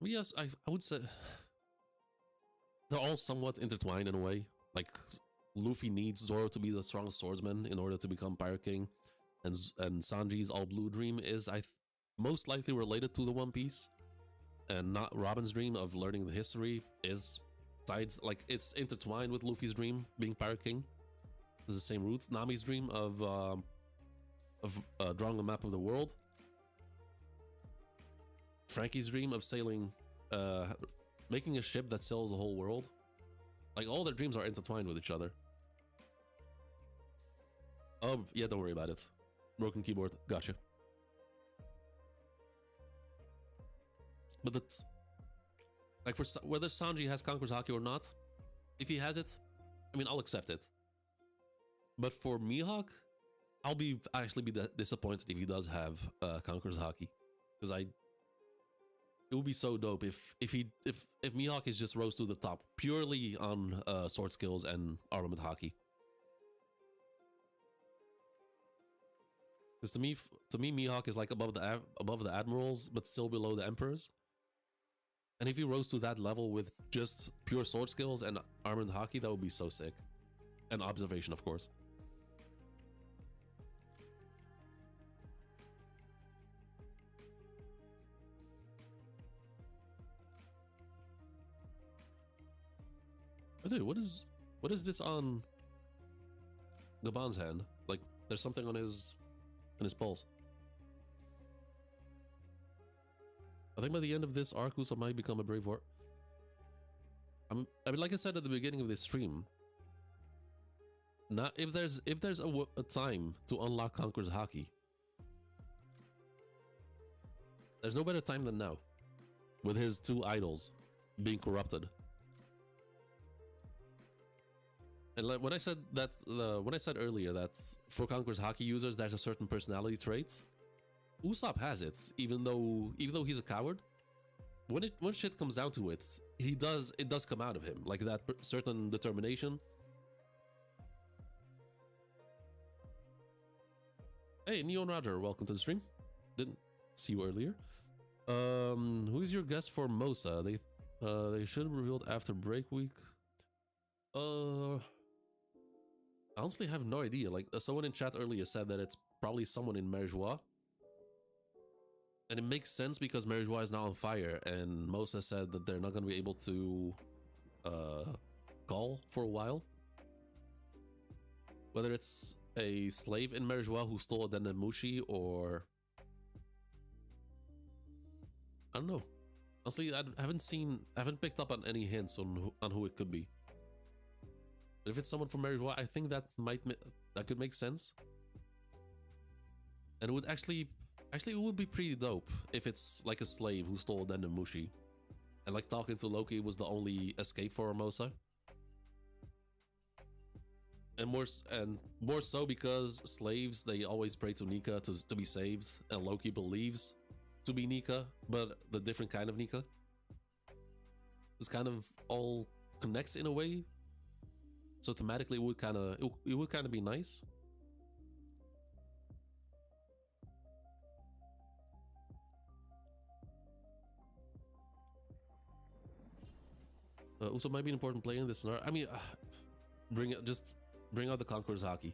yes, I would say they're all somewhat intertwined in a way. Like Luffy needs Zoro to be the strongest swordsman in order to become Pirate King, and Sanji's all blue dream is most likely related to the One Piece, and not Robin's dream of learning the history is tied, like it's intertwined with Luffy's dream being Pirate King. There's the same roots. Nami's dream of drawing a map of the world. Frankie's dream of sailing, making a ship that sails the whole world. Like all their dreams are intertwined with each other. Oh yeah, don't worry about it. Broken keyboard, gotcha. But that's like for whether Sanji has Conqueror's Haki or not, if he has it, I mean, I'll accept it. But for Mihawk, I'll actually be disappointed if he does have Conqueror's Haki, because it would be so dope if Mihawk is just rose to the top purely on sword skills and armament Haki. Because to me, Mihawk is like above the admirals, but still below the emperors. And if he rose to that level with just pure sword skills and armament Haki, that would be so sick. And observation, of course. Oh, dude, what is this on Gaban's hand? Like, There's something on his pulse. I think by the end of this arc, Usopp might become a brave war. I mean, like I said at the beginning of this stream, now if there's a time to unlock Conqueror's Haki, there's no better time than now, with his two idols being corrupted. And like when I said that, when I said earlier that for Conqueror's Haki users, there's a certain personality trait. Usopp has it, even though he's a coward. When shit comes down to it, it does come out of him, like that certain determination. Hey, Neon Roger, welcome to the stream. Didn't see you earlier. Who is your guest for Mosa? They should have revealed after break week. I honestly have no idea. Like someone in chat earlier said that it's probably someone in Merjois. And it makes sense because Merjois is now on fire, and Mosa said that they're not going to be able to call for a while. Whether it's a slave in Merjois who stole a Dendemushi, or I don't know. Honestly, I haven't picked up on any hints on who it could be. But if it's someone from Merjois, I think that could make sense. And it would actually it would be pretty dope if it's like a slave who stole Dendemushi, and like talking to Loki was the only escape for Hermosa. And more so because slaves, they always pray to Nika to be saved, and Loki believes to be Nika, but the different kind of Nika. This kind of all connects in a way. So thematically, it would kind of be nice. Also, might be an important player in this scenario. I mean, bring out the Conqueror's Haki.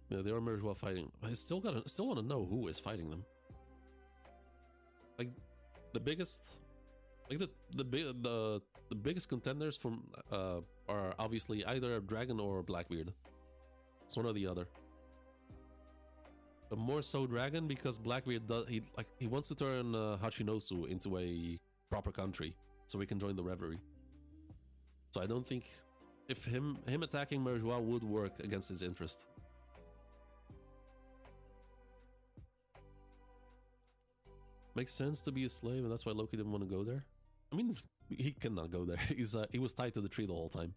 Yeah, they are Merjois fighting. I still want to know who is fighting them. Like the biggest, like the biggest contenders from are obviously either Dragon or Blackbeard. It's one or the other. But more so Dragon, because Blackbeard he wants to turn Hachinosu into a proper country so we can join the revelry. So I don't think if him attacking Merjois would work against his interest. Makes sense to be a slave, and that's why Loki didn't want to go there. I mean, he cannot go there. He was tied to the tree the whole time.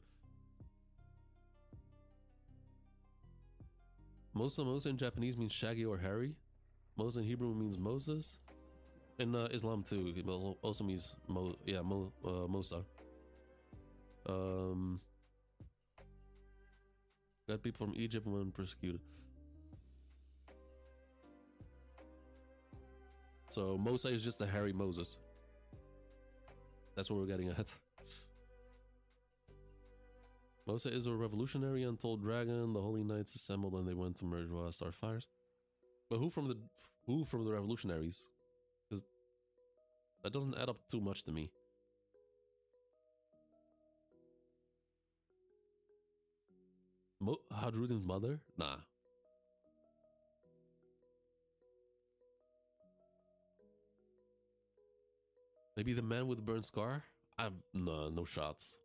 Mosa in Japanese means shaggy or hairy. Mosa in Hebrew means Moses. In Islam too, it also means Mosa. Got people from Egypt when persecuted. So Mosa is just a hairy Moses. That's what we're getting at. Mosa is a revolutionary, untold dragon. The holy knights assembled and they went to Merjois Starfires. But who from the revolutionaries? Because that doesn't add up too much to me. Hadrudin's mother? Nah. Maybe the man with the burnt scar? No shots.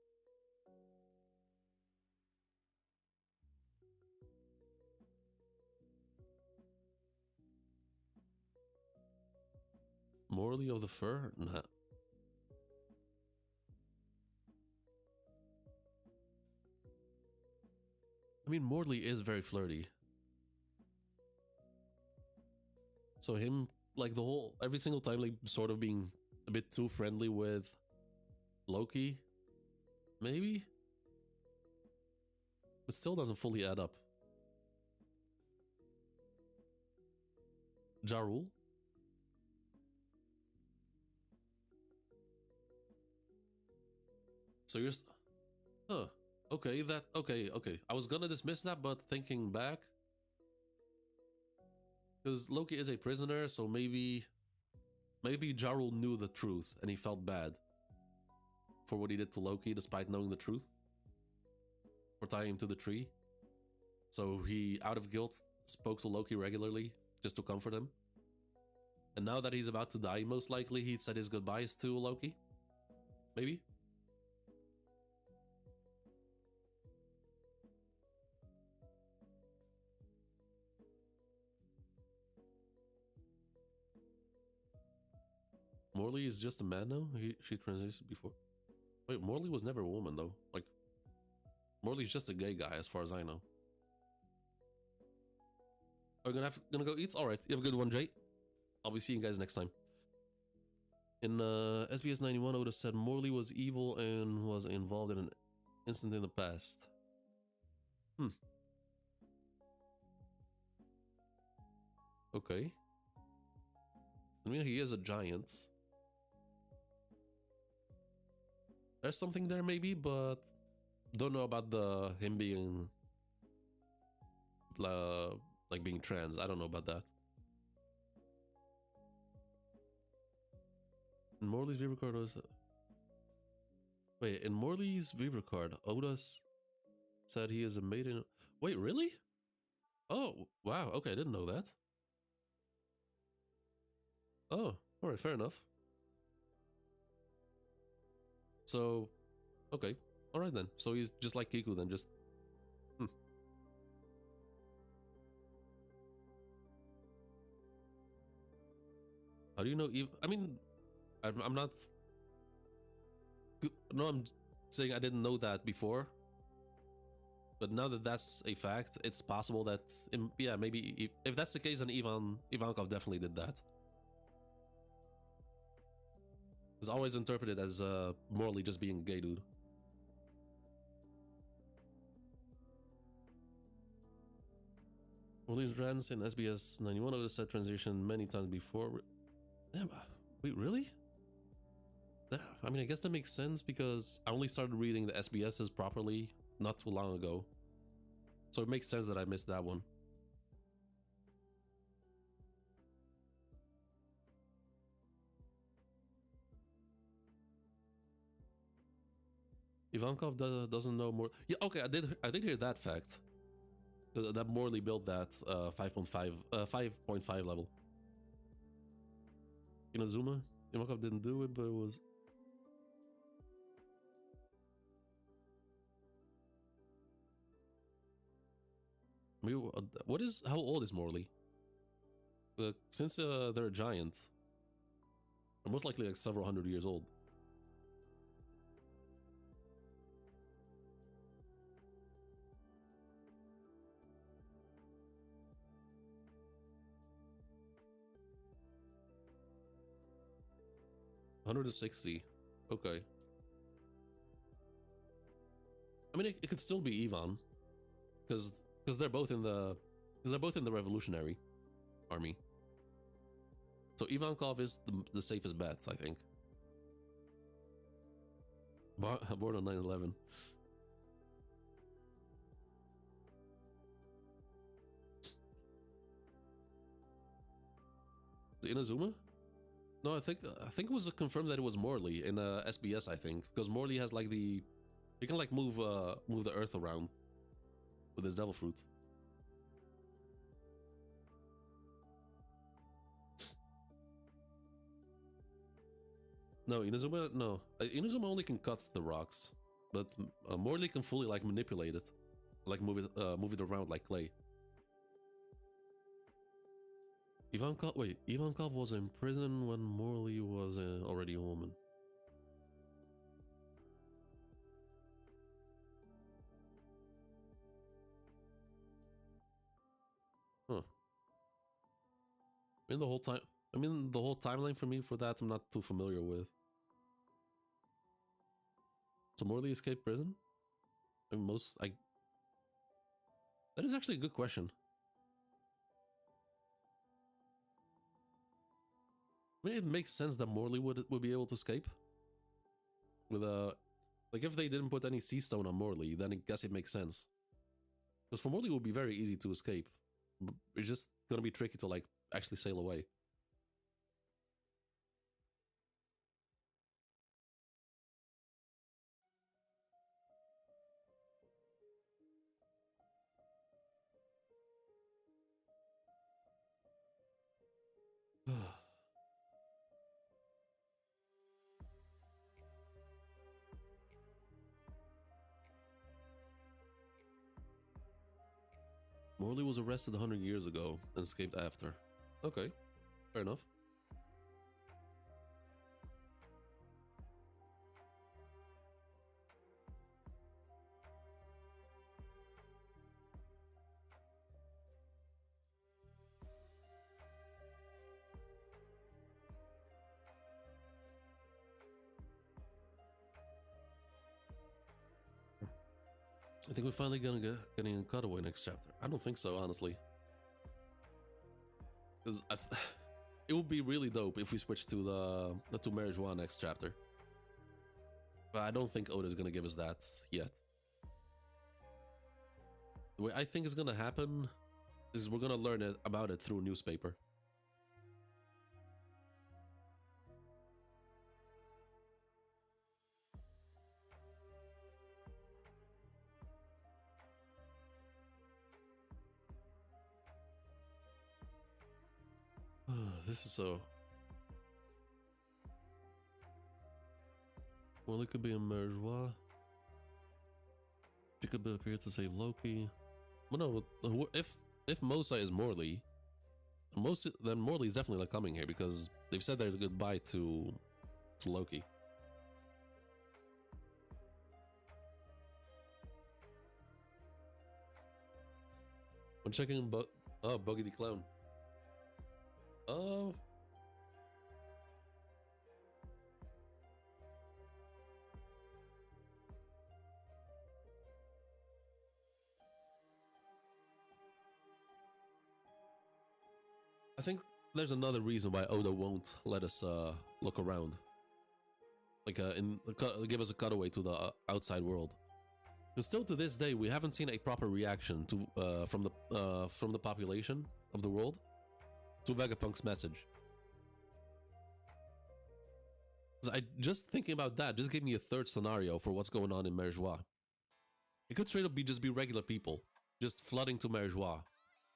Morley of the Fur? Nah. I mean, Morley is very flirty. So him, like every single time, like sort of being a bit too friendly with Loki, maybe? But still doesn't fully add up. Ja Rule? So you're... Huh. Okay, okay. I was gonna dismiss that, but thinking back... Because Loki is a prisoner, so maybe Ja Rule knew the truth and he felt bad for what he did to Loki despite knowing the truth. for tying him to the tree. So he, out of guilt, spoke to Loki regularly just to comfort him. And now that he's about to die, most likely he said his goodbyes to Loki. Maybe? Morley is just a man now? She transitioned before. Wait, Morley was never a woman though. Like, Morley's just a gay guy as far as I know. Are we gonna go eat? Alright, you have a good one, Jay. I'll be seeing you guys next time. In SBS 91, Oda said Morley was evil and was involved in an incident in the past. Okay. I mean, he is a giant. There's something there maybe, but don't know about him being like being trans. I don't know about that. In Morley's V record was wait, in Morley's V record, Oda said he is a maiden. Wait, really? Oh, wow. Okay, I didn't know that. Oh, alright, fair enough. So, okay. Alright then. So he's just like Kiku then, just... How do you know... I mean, I'm not... No, I'm saying I didn't know that before. But now that that's a fact, it's possible that... yeah, maybe... If that's the case, then Ivankov definitely did that. It's always interpreted as Morley just being a gay dude. Morley's trans in SBS 91 of the set transition many times before. Damn, wait, really? I mean, I guess that makes sense because I only started reading the SBSs properly not too long ago. So it makes sense that I missed that one. Ivankov doesn't know more. Yeah, okay, I did hear that fact. That Morley built that 5.5 level. Inazuma, Ivankov didn't do it, but it was. I mean, how old is Morley? Since they're a giant, they're most likely like several hundred years old. $160. Okay. I mean, it could still be Ivan, because they're both in the revolutionary army. So Ivankov is the safest bet, I think. Born on 9/11. Inazuma? No, I think it was confirmed that it was Morley in SBS. I think because Morley has like he can like move the earth around with his devil fruit. No, Inazuma. No, Inazuma only can cut the rocks, but Morley can fully like manipulate it, like move it around like clay. Ivankov was in prison when Morley was already a woman. Huh. I mean the whole timeline for me for that I'm not too familiar with. So Morley escaped prison? That is actually a good question. I mean, it makes sense that Morley would be able to escape. With like if they didn't put any sea stone on Morley, then I guess it makes sense. Because for Morley it would be very easy to escape. It's just gonna be tricky to like actually sail away. Morley was arrested 100 years ago and escaped after. Okay, fair enough. I think we're finally gonna getting a cutaway next chapter. I don't think so, honestly. Because it would be really dope if we switch to the to Marijuana next chapter. But I don't think Oda's gonna give us that yet. The way I think is gonna happen is we're gonna learn about it through a newspaper. This is so... Well, it could be a Merjois. She could appear to save Loki. Well, no, if Mosa is Morley, then Morley is definitely like coming here because they've said their goodbye to Loki. I'm checking, Buggy the Clown. Oh. I think there's another reason why Oda won't let us look around. Like give us a cutaway to the outside world. Because still to this day we haven't seen a proper reaction to from the population of the world to Vegapunk's message. I just thinking about that just gave me a third scenario for what's going on in Marijois. It could straight up be regular people just flooding to Marijois,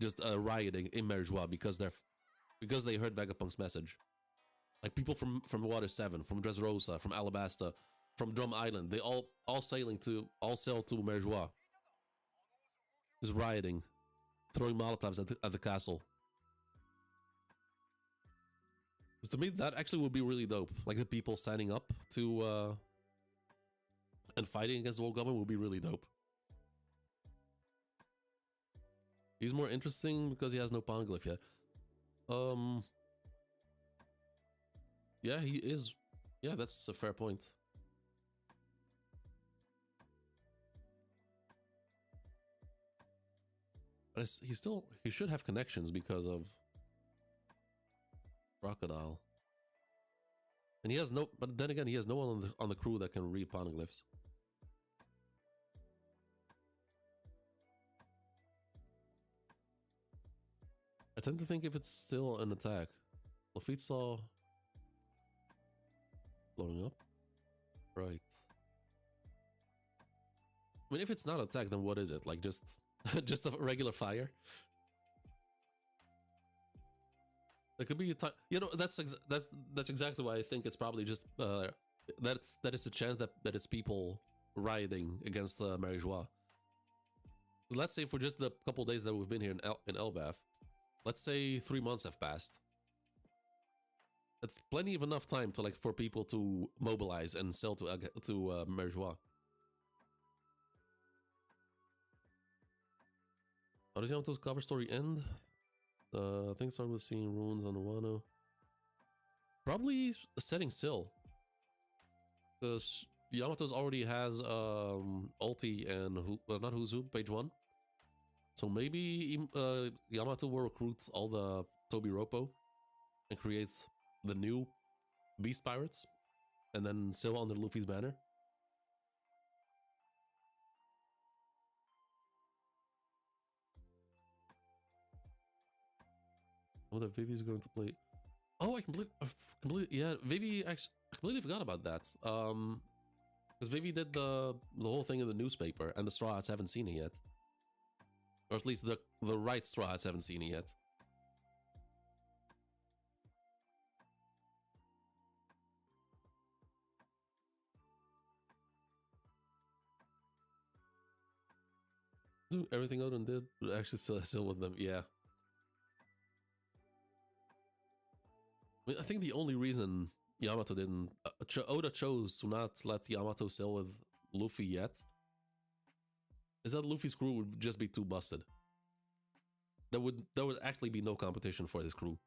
just rioting in Marijois because they heard Vegapunk's message. Like people from Water 7, from Dressrosa, from Alabasta, from Drum Island, they all sail to Marijois. Just rioting, throwing Molotovs at the castle. To me, that actually would be really dope. Like the people standing up to and fighting against the world government would be really dope. He's more interesting because he has no poneglyph yet. Yeah, he is. Yeah, that's a fair point. But he should have connections because of Crocodile. And he has no, but then again, he has no one on the crew that can read poneglyphs. I tend to think if it's still an attack. Lafitte saw blowing up. Right. I mean, if it's not attack, then what is it? Like just just a regular fire? It could be a time. You know, that's exactly why I think it's probably just that is a chance that it's people rioting against Marijois. Let's say for just the couple days that we've been here in Elbaf, let's say 3 months have passed. That's plenty of enough time to for people to mobilize and sell to Marijois. How does Yamato's cover story end? I think start with seeing ruins on the Wano. Probably setting sail. Because Yamato's already has ulti and not Huzu, page 1. So maybe Yamato will recruit all the Tobi Roppo and create the new Beast Pirates and then sail under Luffy's banner. Oh, that Vivi's going to play. Oh, I completely, yeah, Vivi actually, I completely forgot about that. Because Vivi did the whole thing in the newspaper, and the Straw Hats haven't seen it yet, or at least the right Straw Hats haven't seen it yet. Do everything Odin did, but actually still with them. Yeah. I mean, I think the only reason Yamato didn't... Oda chose to not let Yamato sail with Luffy yet is that Luffy's crew would just be too busted. There would actually be no competition for his crew.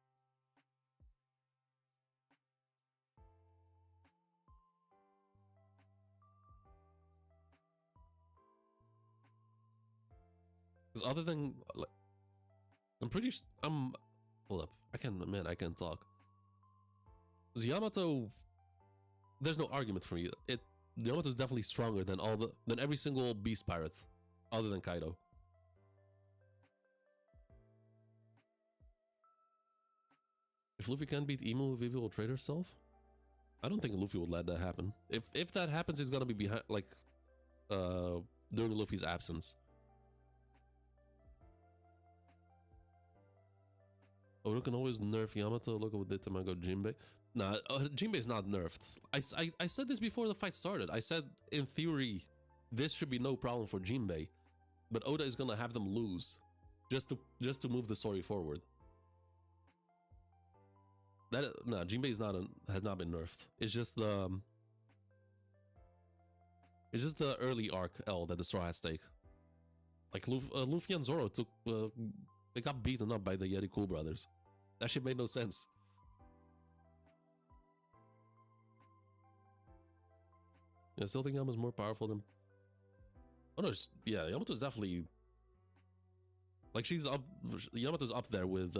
Because other than... like, hold up. I can't talk. Because Yamato... There's no argument for me. Yamato is definitely stronger than every single beast pirate, other than Kaido. If Luffy can't beat Emu, Vivi will trade herself? I don't think Luffy would let that happen. If that happens, it's gonna be behind, like, during Luffy's absence. Oda can always nerf Yamato. Look at what did to Mango Jinbei. Nah, Jinbei's not nerfed. I said this before the fight started. I said, in theory, this should be no problem for Jinbei, but Oda is gonna have them lose, just to move the story forward. Jinbei has not been nerfed. It's just the early arc L that the Straw Hats take. Like Luffy and Zoro they got beaten up by the Yeti Cool brothers. That shit made no sense. Yeah, I still think Yamato's more powerful than... Oh no, yeah, Yamato's definitely... Like, Yamato's up there with,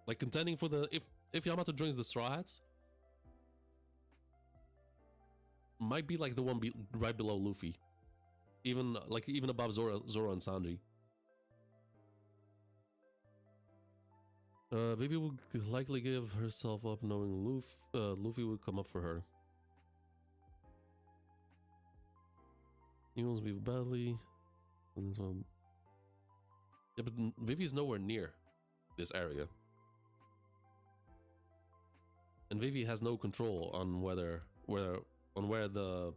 like, contending for the... If Yamato joins the Straw Hats, might be like the one right below Luffy. Even above Zoro and Sanji. Vivi would likely give herself up knowing Luffy would come up for her. He wants Vivi badly. And this one... Yeah, but Vivi's nowhere near this area. And Vivi has no control on where the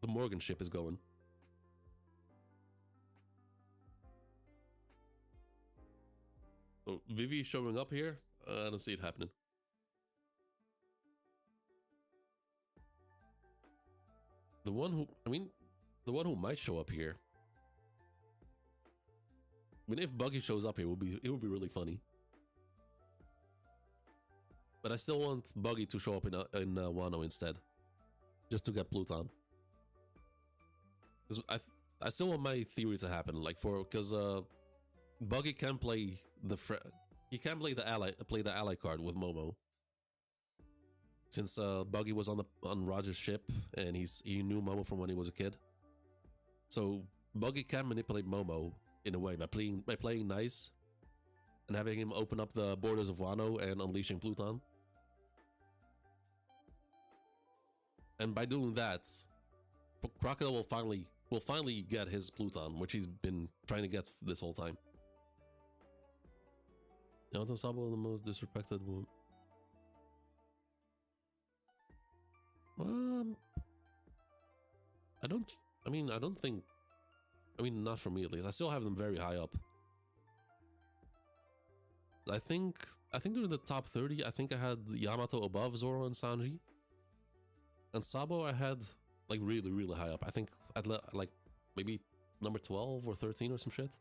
Morgan ship is going. So Vivi showing up here, I don't see it happening. The one who might show up here. I mean, if Buggy shows up here, it would be really funny. But I still want Buggy to show up in Wano instead, just to get Pluton. Because I still want my theory to happen, like because Buggy can play the ally card with Momo. Since Buggy was on Roger's ship and he knew Momo from when he was a kid, so Buggy can manipulate Momo in a way by playing nice and having him open up the borders of Wano and unleashing Pluton. And by doing that, Crocodile will finally get his Pluton, which he's been trying to get this whole time. Yamato Sabo, the most disrespected one. Not for me at least. I still have them very high up. I think during the top 30, I think I had Yamato above Zoro and Sanji. And Sabo I had like really, really high up. I think I'd like maybe number 12 or 13 or some shit.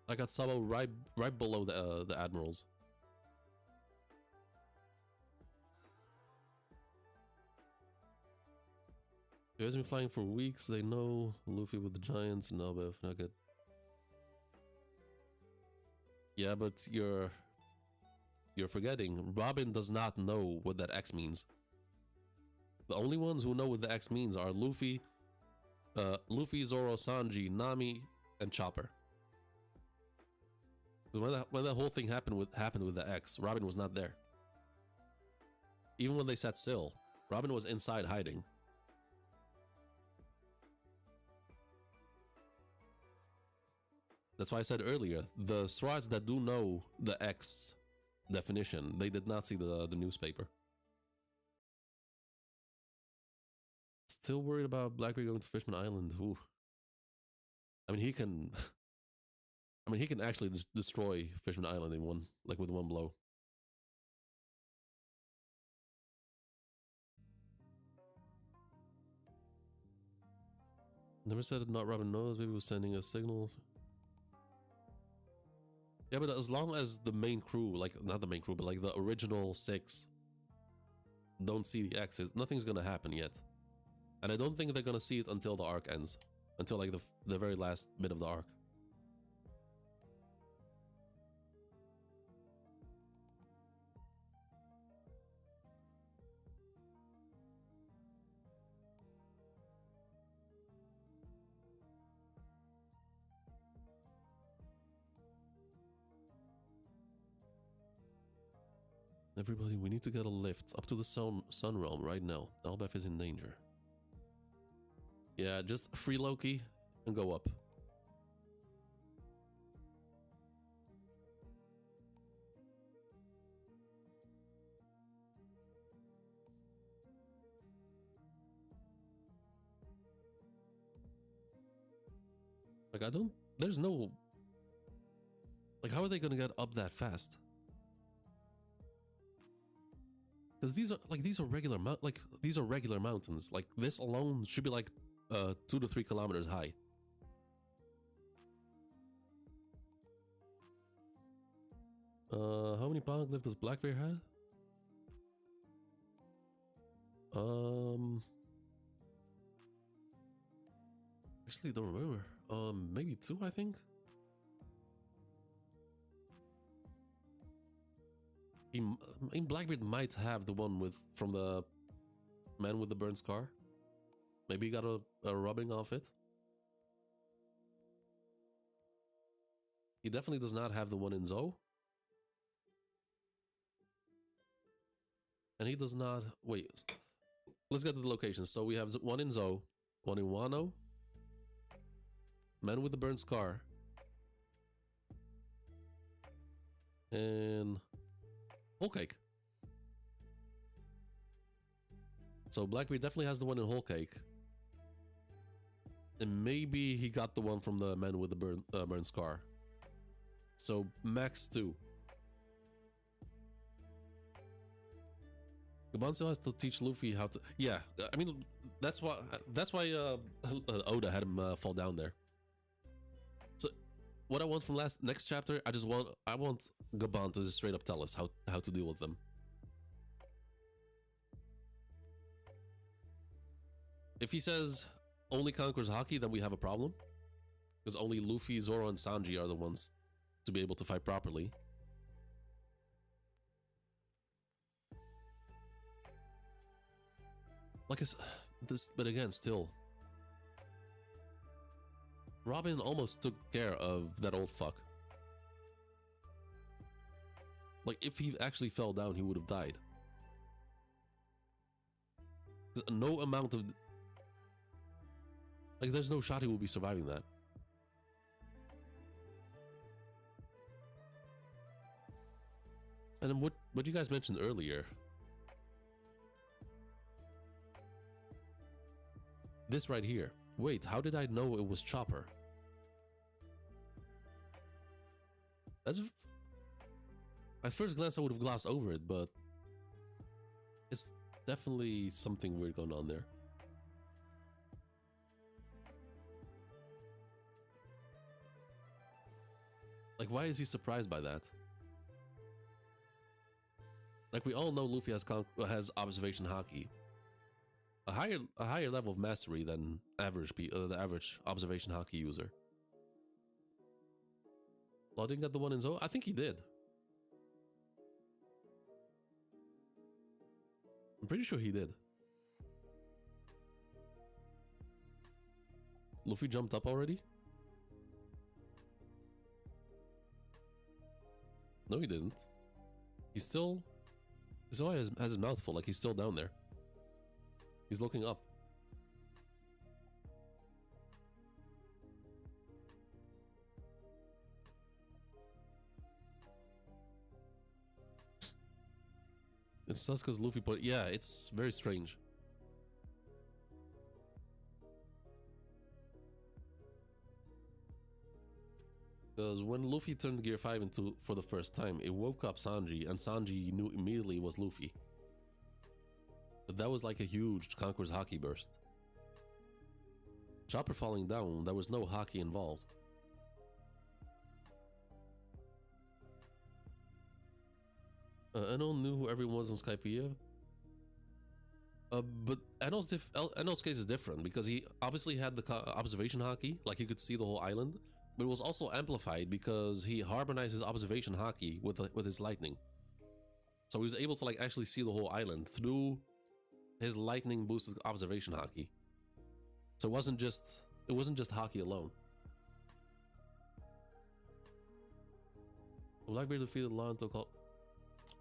I got Sabo right below the admirals. You guys been flying for weeks. They know Luffy with the Giants and elbaf. Not good. Yeah, but you're forgetting. Robin does not know what that X means. The only ones who know what the X means are Luffy, Zoro, Sanji, Nami, and Chopper. When that whole thing happened with the X, Robin was not there. Even when they set sail, Robin was inside hiding. That's why I said earlier, the Straw Hats that do know the X definition, they did not see the newspaper. Still worried about Blackbeard going to Fishman Island. Ooh. I mean, he can. I mean, he can actually just destroy Fishman Island in one, like with one blow. Never said it. Not Robin knows. Maybe he was sending us signals. Yeah, but as long as the main crew, like not the main crew, but like the original 6, don't see the exit, nothing's gonna happen yet. And I don't think they're gonna see it until the arc ends, until like the very last bit of the arc. Everybody, we need to get a lift up to the sun realm right now. Elbaf is in danger. Yeah, just free Loki and go up. Like, I don't... There's no... Like, how are they gonna get up that fast? Because these are regular mountains. Like, this alone should be like 2 to 3 kilometers high. How many poneglyph does Blackbeard have? Actually don't remember. Maybe 2, I think. Blackbeard might have the one from the man with the burned scar. Maybe he got a rubbing off it. He definitely does not have the one in Zoe. And he does not... Wait. Let's get to the locations. So we have one in Zoe, one in Wano, man with the burned scar, and Whole Cake. So Blackbeard definitely has the one in Whole Cake. And maybe he got the one from the man with the burned scar. So max 2. Gabanzo has to teach Luffy how to... Yeah, I mean, that's why Oda had him fall down there. So what I want from next chapter, I want Gaban to just straight up tell us how to deal with them. If he says only conquers Haki, then we have a problem. Because only Luffy, Zoro, and Sanji are the ones to be able to fight properly. Like but again, still. Robin almost took care of that old fuck. Like, if he actually fell down, he would have died. No amount of... Like, there's no shot he will be surviving that. And then what you guys mentioned earlier... This right here. Wait, how did I know it was Chopper? At first glance I would have glossed over it, but it's definitely something weird going on there. Like, why is he surprised by that? Like, we all know Luffy has observation Haki. A higher level of mastery than the average observation Haki user. Law didn't get the one in Zoe? I think he did. I'm pretty sure he did. Luffy jumped up already? No, he didn't. He still has his mouth full, like he's still down there. He's looking up. It's just because Luffy put... Yeah, it's very strange. Because when Luffy turned Gear 5 into for the first time, it woke up Sanji, and Sanji knew immediately it was Luffy. But that was like a huge Conqueror's Haki burst. Chopper falling down, there was no Haki involved. Eno knew who everyone was in Skypiea. But Eno's case is different because he obviously had the observation Haki, like he could see the whole island, but it was also amplified because he harmonized his observation Haki with his lightning. So he was able to like actually see the whole island through his lightning boosted observation Haki. So it wasn't just Haki alone. Blackbeard defeated Law until called.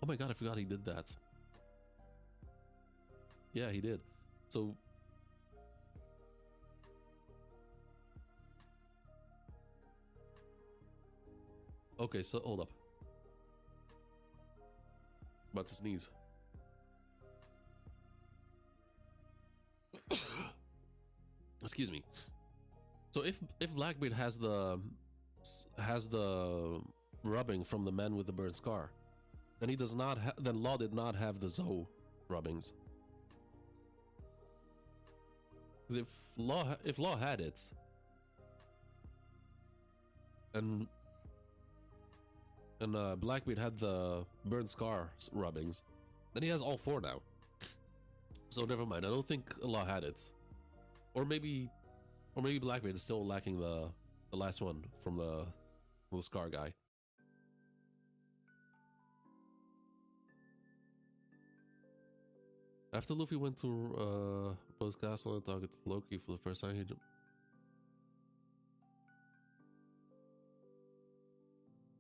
Oh my god, I forgot he did that. Yeah, he did. So okay, so hold up. About to sneeze. Excuse me. So if Blackbeard has the rubbing from the man with the burnt scar, then he does not. Then Law did not have the Zoe rubbings. Because if Law had it, and Blackbeard had the burnt scar rubbings, then he has all four now. So never mind. I don't think Law had it, or maybe Blackbeard is still lacking the last one from the scar guy. After Luffy went to Rose Castle and targeted Loki for the first time, he jumped.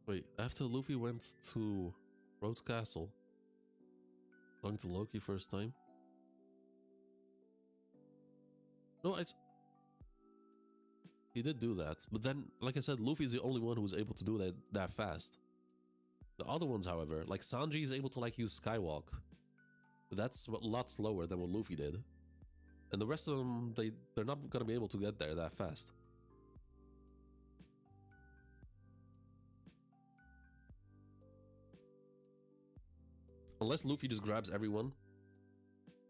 Wait, after Luffy went to Rhodes Castle, talking to Loki first time? No, he did do that, but then, like I said, Luffy's the only one who was able to do that fast. The other ones, however, like Sanji is able to like use Skywalk. But that's a lot slower than what Luffy did. And the rest of them, they're not gonna be able to get there that fast. Unless Luffy just grabs everyone.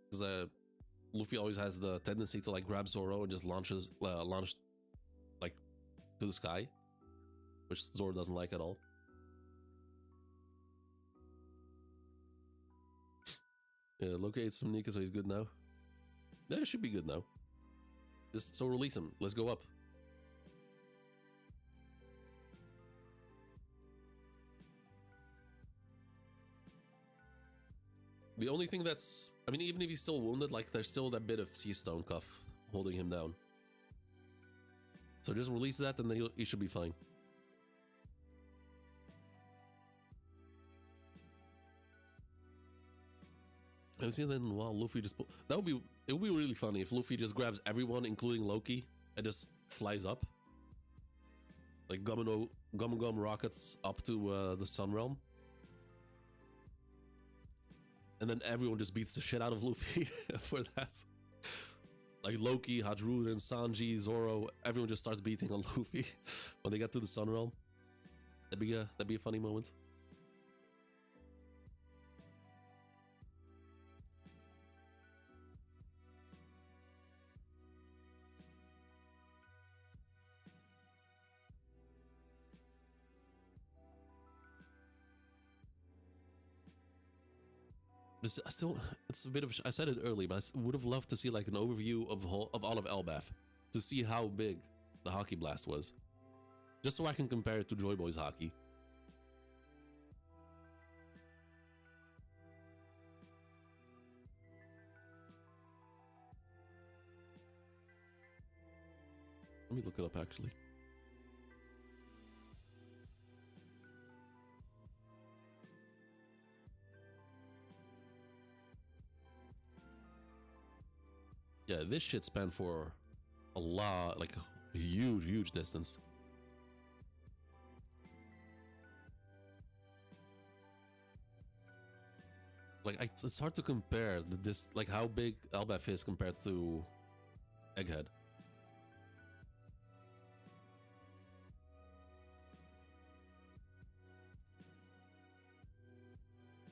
Because Luffy always has the tendency to like grab Zoro and just launch like to the sky. Which Zoro doesn't like at all. Yeah, Loki ate some nika, so he's good now. Yeah, he should be good now. So release him. Let's go up. The only thing that's... I mean, even if he's still wounded, like, there's still that bit of sea stone cuff holding him down. So just release that and then he should be fine. And see, then while Luffy just it would be really funny if Luffy just grabs everyone, including Loki, and just flies up, like Gum rockets up to the Sun Realm, and then everyone just beats the shit out of Luffy for that. Like Loki, Hadruden, Sanji, Zoro, everyone just starts beating on Luffy when they get to the Sun Realm. That'd be a funny moment. It's a bit of... I said it earlier, but I would have loved to see like an overview of all of elbaf to see how big the Haki Blast was, just so I can compare it to Joy Boy's Haki. Let me look it up actually. Yeah, this shit spanned for a lot, like a huge distance. Like, it's hard to compare like how big elbaf is compared to Egghead.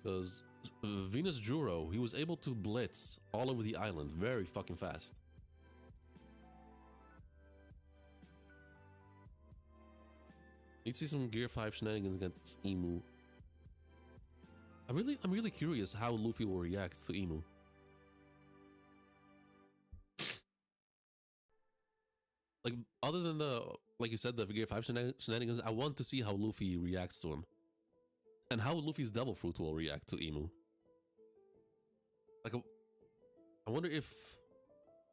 Because Venus Juro, he was able to blitz all over the island very fucking fast. Need to see some Gear 5 shenanigans against Emu. I'm really curious how Luffy will react to Emu. Like, other than the, like you said, the Gear 5 shenanigans, I want to see how Luffy reacts to him. And how Luffy's Devil Fruit will react to Emu. Like, I wonder if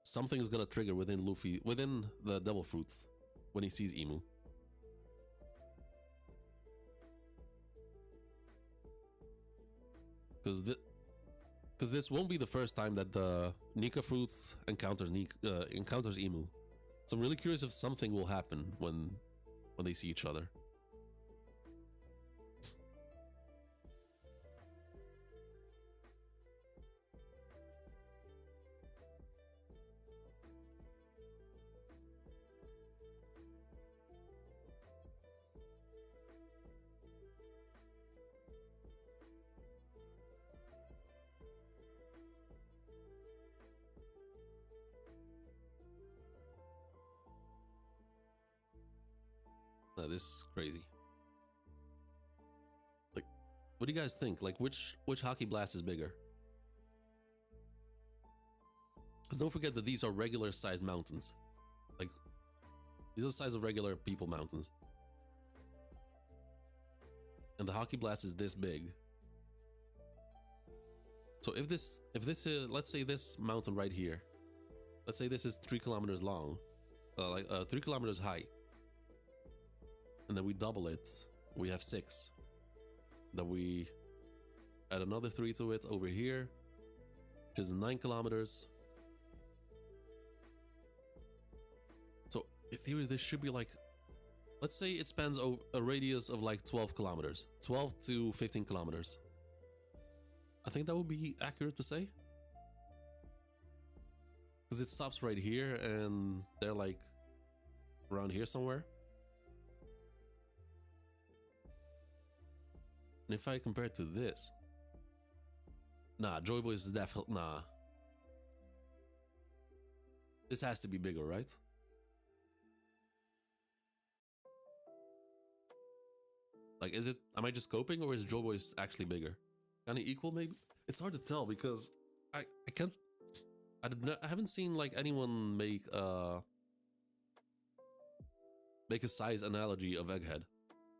something is gonna trigger within Luffy, within the Devil Fruits, when he sees Emu. Because this won't be the first time that the Nika Fruits encounters Emu. So I'm really curious if something will happen when they see each other. No, this is crazy. Like, what do you guys think? Like, which hockey blast is bigger? Because don't forget that these are regular sized mountains. Like, these are the size of regular people mountains. And the hockey blast is this big. So if this is, let's say this mountain right here, let's say this is 3 kilometers long, 3 kilometers high. And then we double it, we have 6. Then we add another 3 to it over here, which is 9 kilometers. So in theory, this should be like, let's say it spans over a radius of like 12 kilometers, 12 to 15 kilometers. I think that would be accurate to say. Because it stops right here and they're like around here somewhere. And if I compare it to this, nah, Joy Boy is definitely, nah. This has to be bigger, right? Like, is it, am I just coping or is Joy Boy actually bigger? Kind of equal, maybe? It's hard to tell because I haven't seen like anyone make a size analogy of Egghead.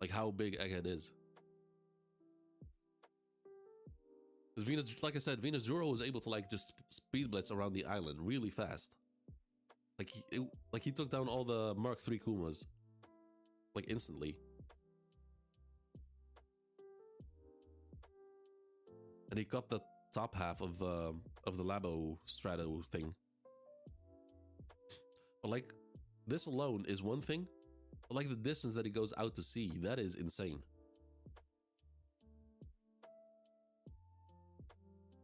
Like how big Egghead is. Because Venus, like I said, Venus Juro was able to like just speed blitz around the island really fast. Like he took down all the Mark III Kumas like instantly. And he cut the top half of the Labo Strato thing. But like this alone is one thing, but like the distance that he goes out to sea, that is insane.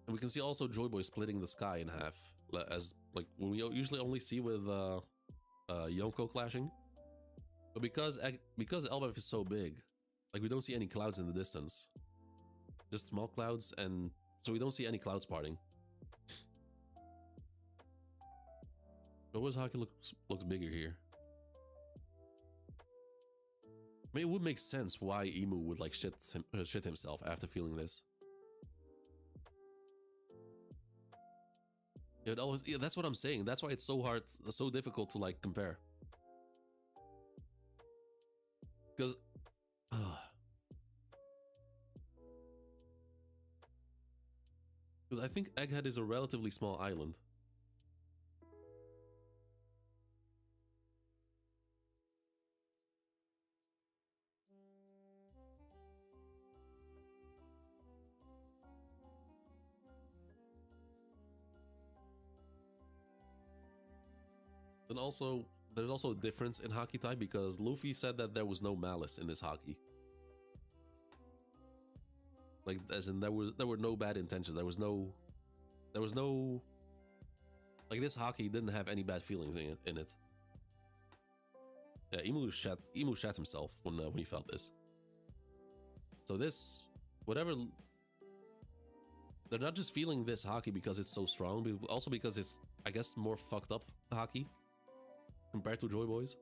And we can see also Joy Boy splitting the sky in half, as like we usually only see with Yonko clashing. But because elbaf is so big, like we don't see any clouds in the distance, just small clouds, and so we don't see any clouds parting. Joy's hockey looks bigger here. I mean, it would make sense why Emu would like shit himself after feeling this. It always, yeah, that's what I'm saying. That's why it's so hard, so difficult to like compare. Because, I think Egghead is a relatively small island. And also, there's also a difference in hockey type because Luffy said that there was no malice in this hockey. Like, as in there were no bad intentions. There was no like this hockey didn't have any bad feelings in it. Yeah, Emu shat himself when he felt this. So this, whatever They're not just feeling this hockey because it's so strong, but also because it's, I guess, more fucked up hockey compared to Joy Boys.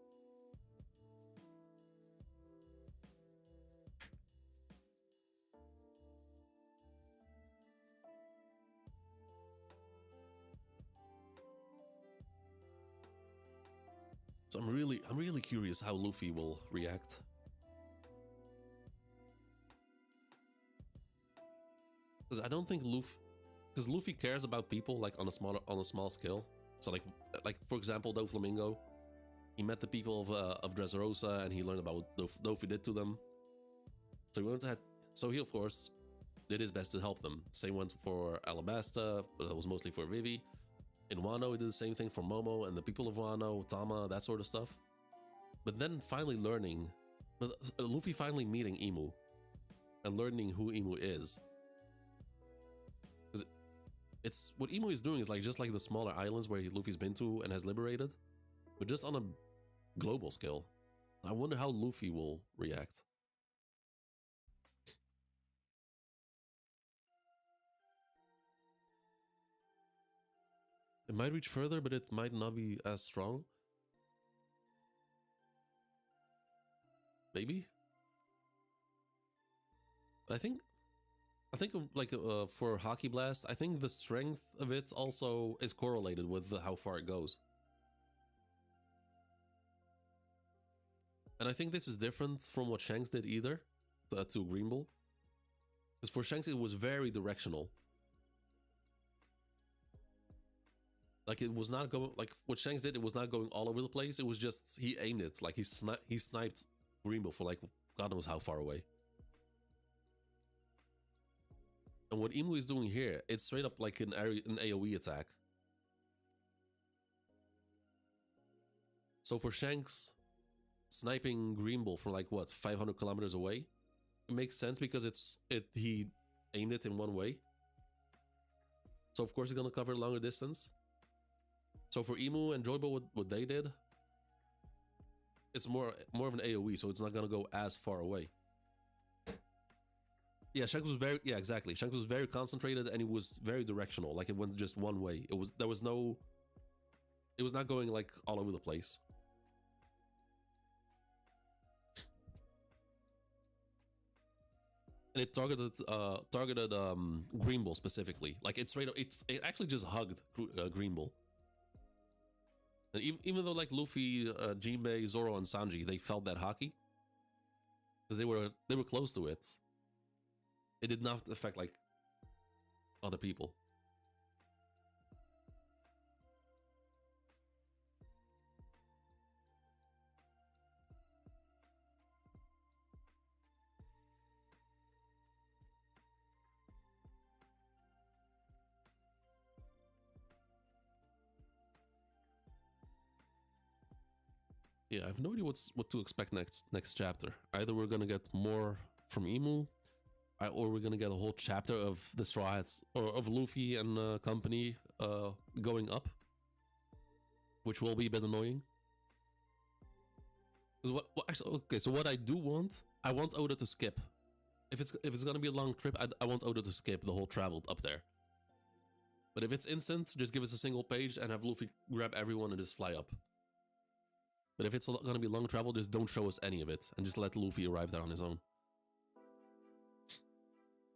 So I'm really curious how Luffy will react. Because I don't think Luffy cares about people like on a small scale. So like for example, Doflamingo, he met the people of Dressrosa and he learned about what Dofi did to them. So he of course did his best to help them. Same went for Alabasta, but that was mostly for Vivi. In Wano, he did the same thing for Momo and the people of Wano, Tama, that sort of stuff. But then finally Luffy finally meeting Imu and learning who Imu is. Because it's what Imu is doing is like just like the smaller islands where Luffy's been to and has liberated, but just on a global scale. I wonder how Luffy will react. It might reach further, but it might not be as strong. Maybe. But I think like for Hockey Blast, I think the strength of it also is correlated with how far it goes. And I think this is different from what Shanks did either to Green Bull. Because for Shanks it was very directional. Like it was not going like what Shanks did. It was not going all over the place. It was just he aimed it. Like he sniped Green Bull for like God knows how far away. And what Imu is doing here, it's straight up like an AoE attack. So for Shanks sniping Green Bull from like what 500 kilometers away, it makes sense because he aimed it in one way. So of course he's gonna cover a longer distance. So for Imu and Joybo, what they did, it's more of an AoE, so it's not gonna go as far away. Yeah, Shanks was exactly. Shanks was very concentrated and it was very directional. Like it went just one way. It was not going like all over the place. And it targeted Green Bull specifically. Like it actually just hugged Green Bull. And even though like Luffy, Jinbei, Zoro, and Sanji, they felt that hockey because they were close to it. It did not affect like other people. Yeah, I have no idea what to expect next chapter. Either we're gonna get more from Imu, or we're gonna get a whole chapter of the Straw Hats or of Luffy and company going up, which will be a bit annoying. So what I do want, I want Oda to skip. If it's gonna be a long trip, I want Oda to skip the whole travel up there. But if it's instant, just give us a single page and have Luffy grab everyone and just fly up. But if it's gonna be long travel, just don't show us any of it and just let Luffy arrive there on his own.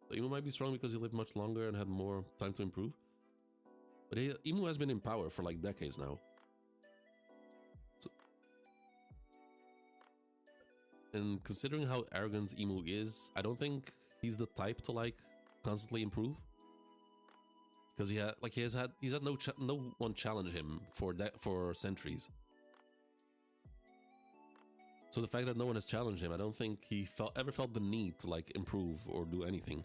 So Imu might be strong because he lived much longer and had more time to improve. But Imu has been in power for like decades now. So, and considering how arrogant Imu is, I don't think he's the type to like constantly improve. Because he's had no one challenge him for centuries. So the fact that no one has challenged him, I don't think he ever felt the need to like improve or do anything.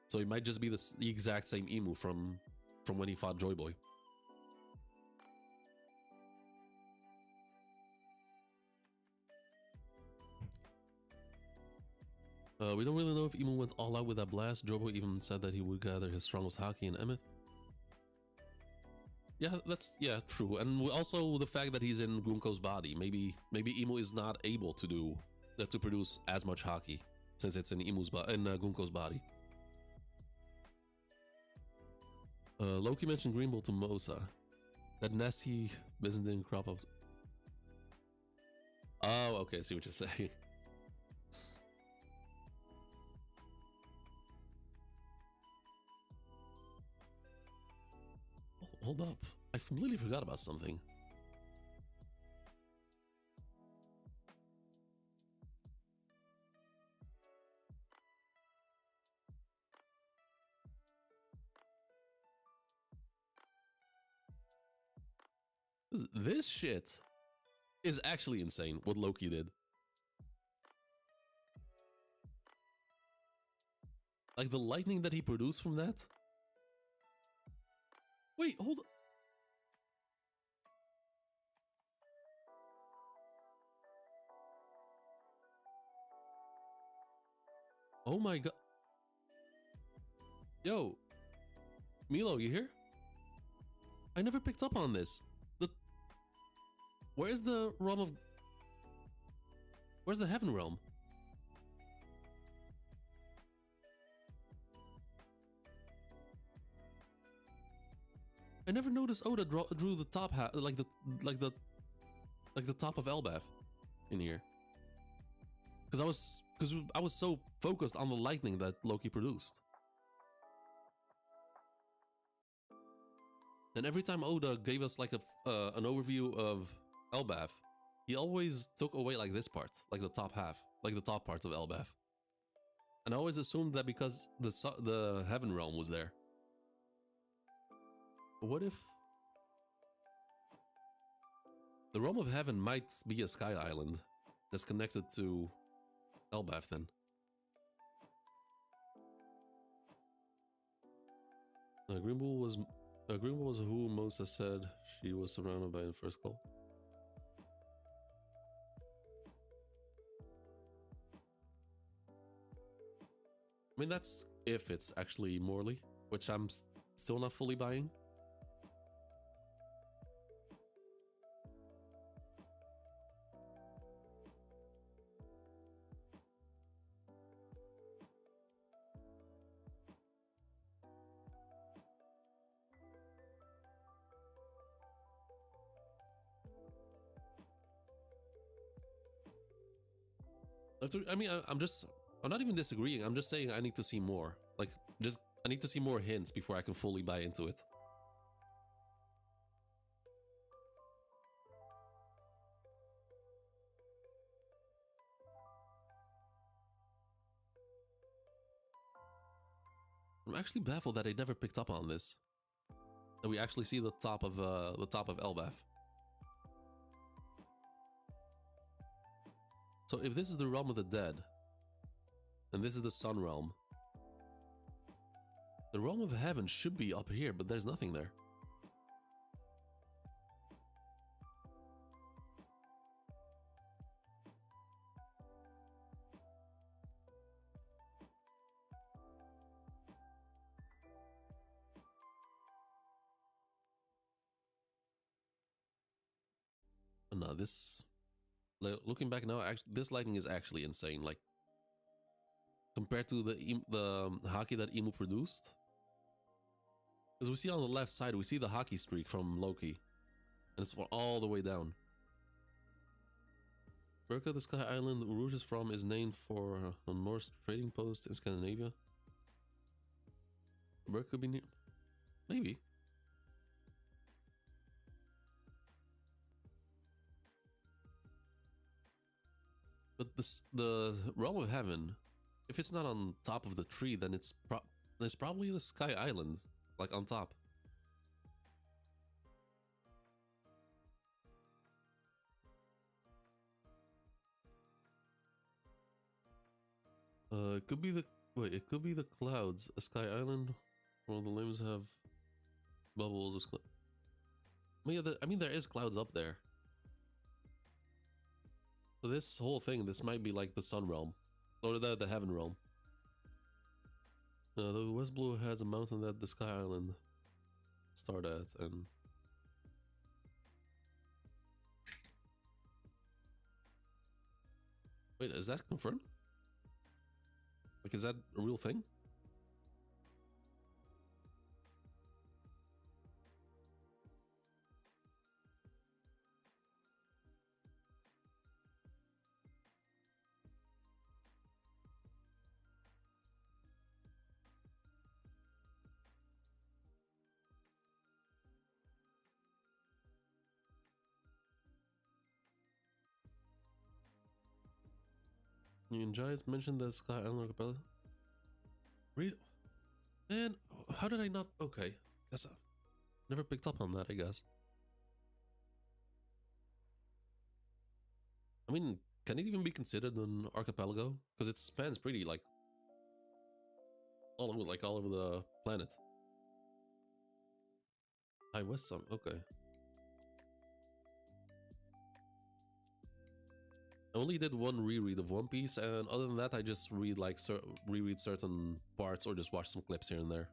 So it might just be the exact same Imu from when he fought Joy Boy. We don't really know if Imu went all out with that blast. Joy Boy even said that he would gather his strongest haki in Emmet. Yeah, true. And also the fact that he's in Gunko's body. Maybe Imu is not able to produce as much haki since it's in Gunko's body. Loki mentioned Green Bull to Mosa. That nasty business didn't crop up. Oh, okay, I see what you're saying. Hold up. I completely forgot about something. This shit is actually insane, what Loki did. Like the lightning that he produced from that. Wait, hold on. Oh my god. Yo. Milo, you here? I never picked up on this. Where's the realm of... Where's the heaven realm? I never noticed Oda drew the top hat, like the top of elbaf in here. Because I was so focused on the lightning that Loki produced. And every time Oda gave us like an overview of elbaf, he always took away like this part, like the top half, like the top part of elbaf. And I always assumed that because the heaven realm was there. But what if the realm of heaven might be a sky island that's connected to elbaf then? Green Bull was who Moses said she was surrounded by in first call. I mean, that's if it's actually Morley, which I'm still not fully buying. I mean, I'm not even disagreeing. I'm just saying I need to see more. Like, I need to see more hints before I can fully buy into it. I'm actually baffled that I never picked up on this. That we actually see the top of elbaf. So if this is the realm of the dead, and this is the sun realm, the realm of heaven should be up here, but there's nothing there. No, this... Looking back now, this lightning is actually insane. Like, compared to the haki that Emu produced. Because we see on the left side, we see the haki streak from Loki. And it's all the way down. Berka, the sky island Rouge is from, is named for a Norse trading post in Scandinavia. Berka could be near... Maybe. But the realm of heaven, if it's not on top of the tree, then it's probably the sky island, like on top. It could be the clouds, a sky island, where the limbs have bubbles. I mean, there is clouds up there. So this whole thing, this might be like the sun realm, or the heaven realm. The West Blue has a mountain that the Sky Island start at, and wait, is that confirmed? Like, is that a real thing? You Giants mentioned the Sky Island Archipelago. Read. Man, how did I not? Okay, guess I never picked up on that. I guess. I mean, can it even be considered an archipelago? Because it spans pretty like all over the planet. High West Summit. Okay. I only did one reread of One Piece, and other than that, I just read like reread certain parts or just watch some clips here and there.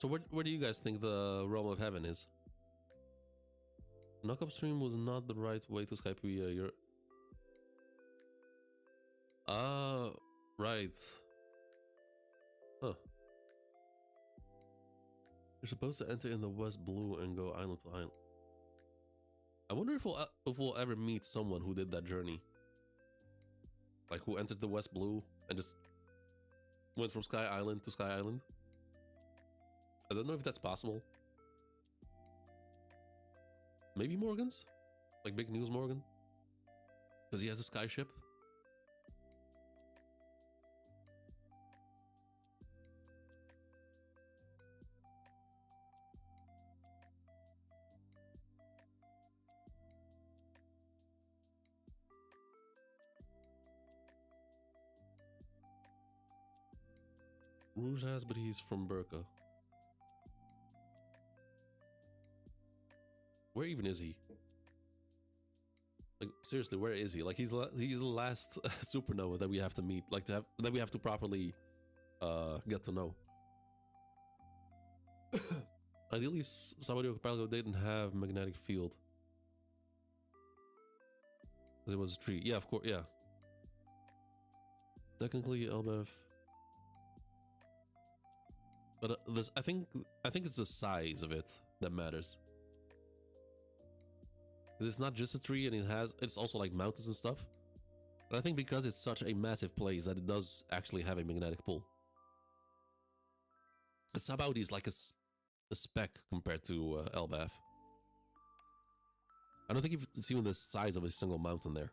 So where do you guys think the realm of heaven is? Knock upstream was not the right way to Skype via your. Ah, right. Huh. You're supposed to enter in the West Blue and go island to island. I wonder if we'll ever meet someone who did that journey. Like who entered the West Blue and just went from Sky Island to Sky Island. I don't know if that's possible. Maybe Morgan's? Like Big News Morgan? Because he has a sky ship? Rouge has, but he's from Burka. Where even is he? Like seriously, where is he? Like he's the last supernova that we have to meet, like that we have to properly get to know. Ideally, Sabadio Archipelago didn't have magnetic field. Because it was a tree. Yeah, of course, yeah. Technically, elbaf. But I think it's the size of it that matters. It's not just a tree, and it's also like mountains and stuff. But I think because it's such a massive place that it does actually have a magnetic pull. The Sabaudi is like a speck compared to elbaf. I don't think it's even the size of a single mountain there.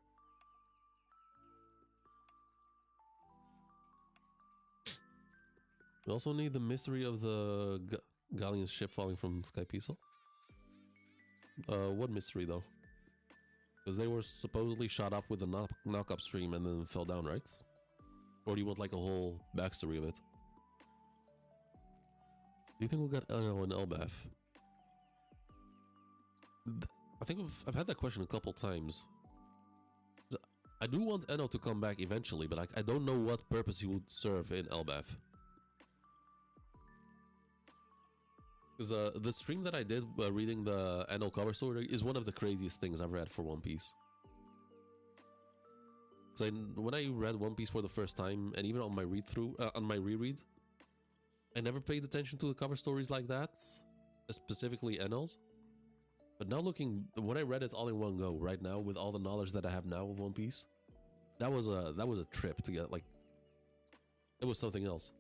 We also need the mystery of the galleon's ship falling from Sky Piso. What mystery though? Because they were supposedly shot up with a knock upstream and then fell down, right? Or do you want like a whole backstory of it? Do you think we'll get Eno and elbaf? I think I've had that question a couple times. I do want Eno to come back eventually, but I don't know what purpose he would serve in elbaf. Because the stream that I did reading the Eno cover story is one of the craziest things I've read for One Piece. Because when I read One Piece for the first time, and even on my reread, I never paid attention to the cover stories like that, specifically Eno's. But now when I read it all in one go, right now, with all the knowledge that I have now of One Piece, that was a trip to get, like, it was something else.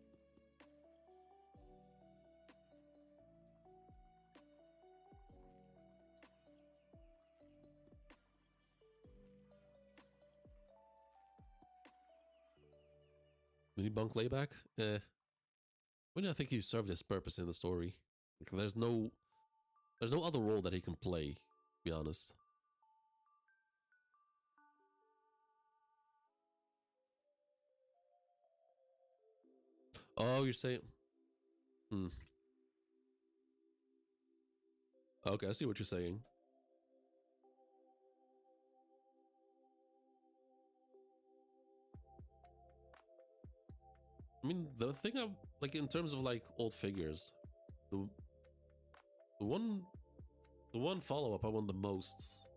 Mini bunk layback? I mean, I think he served his purpose in the story. Like, there's no other role that he can play, to be honest. Oh, you're saying... Okay, I see what you're saying. I mean, the thing like in terms of like old figures, the one follow-up I want the most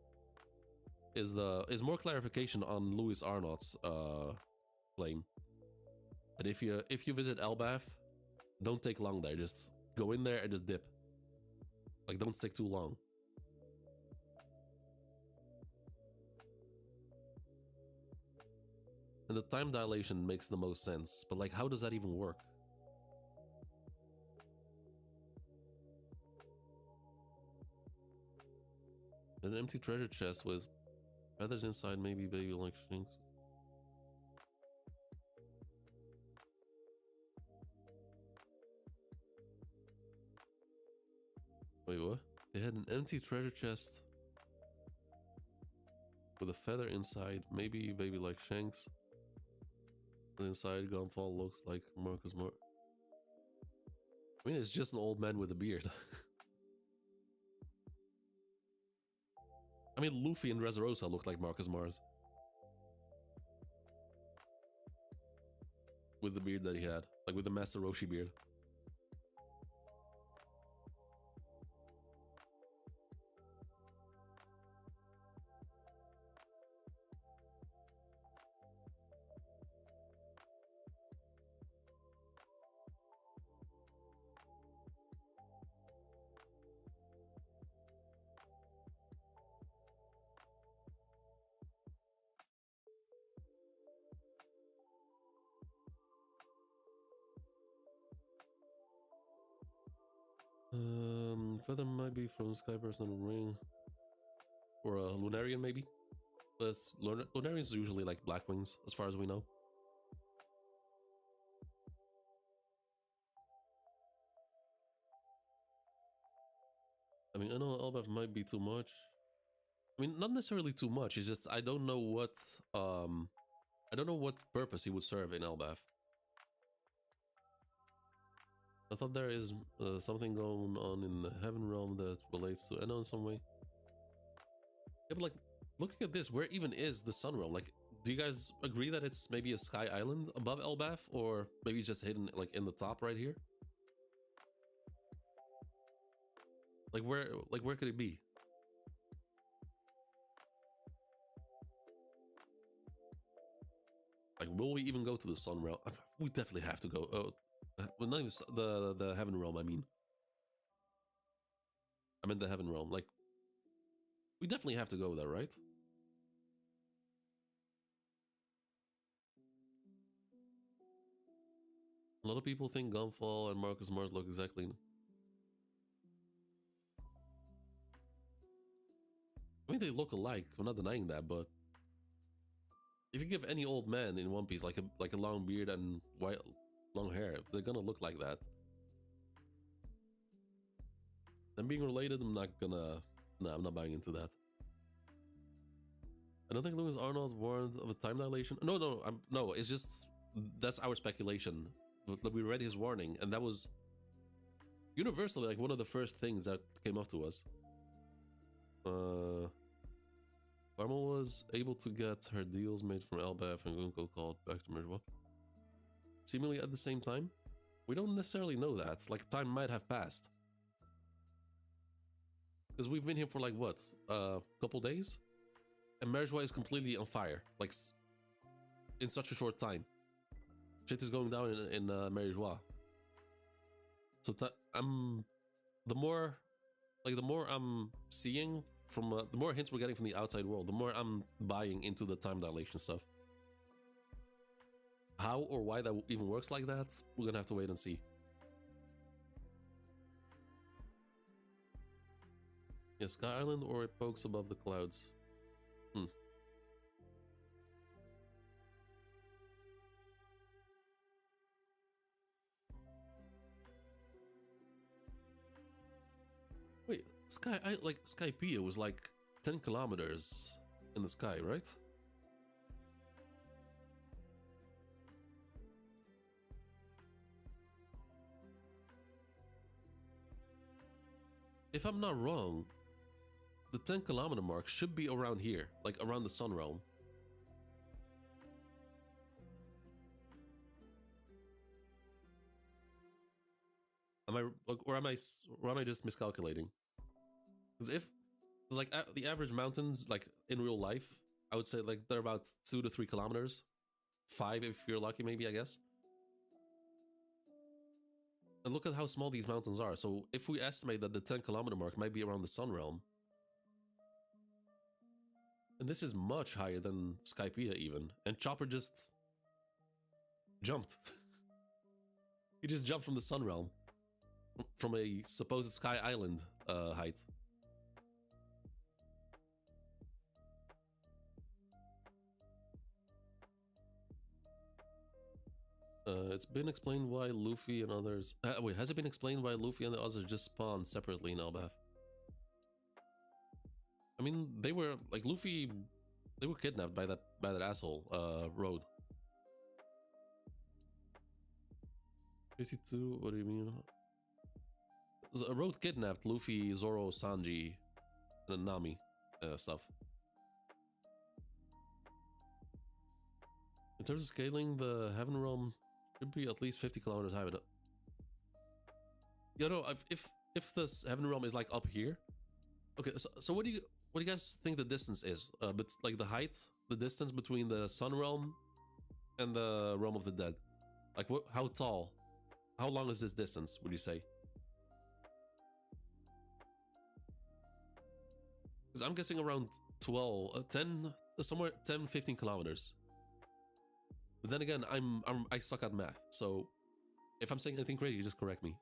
is more clarification on Louis Arnott's claim that if you visit elbaf Don't take long there. Just go in there and just dip. Like, don't stick too long. And the time dilation makes the most sense, but like, how does that even work? An empty treasure chest with feathers inside, maybe baby like shinks. Wait, what? They had an empty treasure chest with a feather inside, maybe baby like shanks. And inside, Gunfall looks like Marcus Mar. I mean, it's just an old man with a beard. I mean, Luffy and Dressrosa look like Marcus Mars. With the beard that he had. Like with the Master Roshi beard. Feather might be from Skyburst on a ring. Or a Lunarian, maybe? Lunarians are usually like black wings, as far as we know. I mean, I know elbaf might be too much. I mean, not necessarily too much, it's just I don't know what purpose he would serve in elbaf. I thought there is something going on in the heaven realm that relates to Enno in some way. Yeah, but like, looking at this, where even is the sun realm? Like, do you guys agree that it's maybe a sky island above elbaf, or maybe just hidden like in the top right here? Like where could it be? Like, will we even go to the sun realm? We definitely have to go. Well, not even the heaven realm. I mean the heaven realm. Like, we definitely have to go there, right? A lot of people think Gunfall and Marcus Mars look exactly. I mean, they look alike. I'm not denying that, but if you give any old man in One Piece like a long beard and white long hair, they're gonna look like that. Them being related, I'm not gonna. Nah, I'm not buying into that. I don't think Louis Arnold's warned of a time dilation. No, it's just that's our speculation. We read his warning, and that was universally like one of the first things that came up to us. Carmel was able to get her deals made from elbaf and Gunko called back to Merjwa. Seemingly at the same time? We don't necessarily know that. Like, time might have passed. Because we've been here for like, what? Couple days? And Merjwa is completely on fire. Like, in such a short time. Shit is going down in Merjwa. So the more I'm seeing from the more hints we're getting from the outside world, the more I'm buying into the time dilation stuff. How or why that even works like that, we're gonna have to wait and see. Yeah, Sky Island, or it pokes above the clouds. Wait, Skypiea was like 10 kilometers in the sky, right? If I'm not wrong, the 10-kilometer mark should be around here, like around the sun realm. Am I just miscalculating? Because if like the average mountains, like in real life, I would say like they're about 2 to 3 kilometers, 5 if you're lucky, maybe, I guess. And look at how small these mountains are. So if we estimate that the 10-kilometer mark might be around the Sun Realm, and this is much higher than Skypiea even, and Chopper just jumped. He just jumped from the Sun Realm, from a supposed Sky Island height. It's been explained why Luffy and others... wait, has it been explained why Luffy and the others just spawned separately in elbaf? I mean, they were... Like, Luffy... They were kidnapped by that asshole, Road. 52, what do you mean? Road kidnapped Luffy, Zoro, Sanji, and Nami stuff. In terms of scaling, the Heaven Realm should be at least 50 kilometers high. But you know, if this Heaven Realm is like up here, okay. So what do you guys think the distance is? But like the height, the distance between the Sun Realm and the Realm of the Dead, like what? How tall? How long is this distance? Would you say? Because I'm guessing around 10, somewhere 10, 15 kilometers. But then again, I suck at math, so if I'm saying anything crazy, just correct me.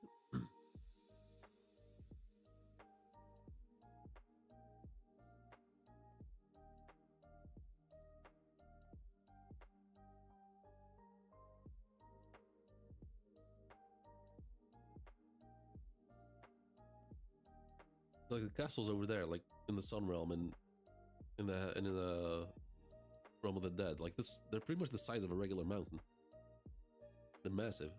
Like the castle's over there, like in the Sun Realm and in the Realm of the Dead. Like this, they're pretty much the size of a regular mountain. They're massive.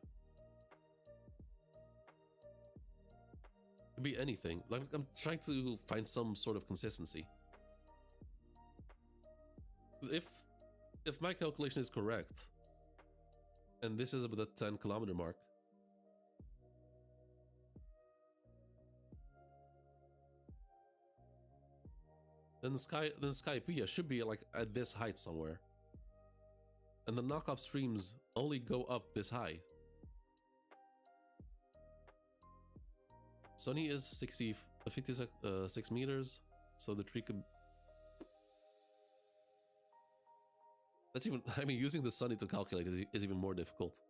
Could be anything. Like I'm trying to find some sort of consistency. If my calculation is correct, and this is about the 10-kilometer mark, then Skypiea should be like at this height somewhere. And the knock-up streams only go up this high. Sunny is 56 meters, so the tree could... That's even... I mean, using the Sunny to calculate is even more difficult.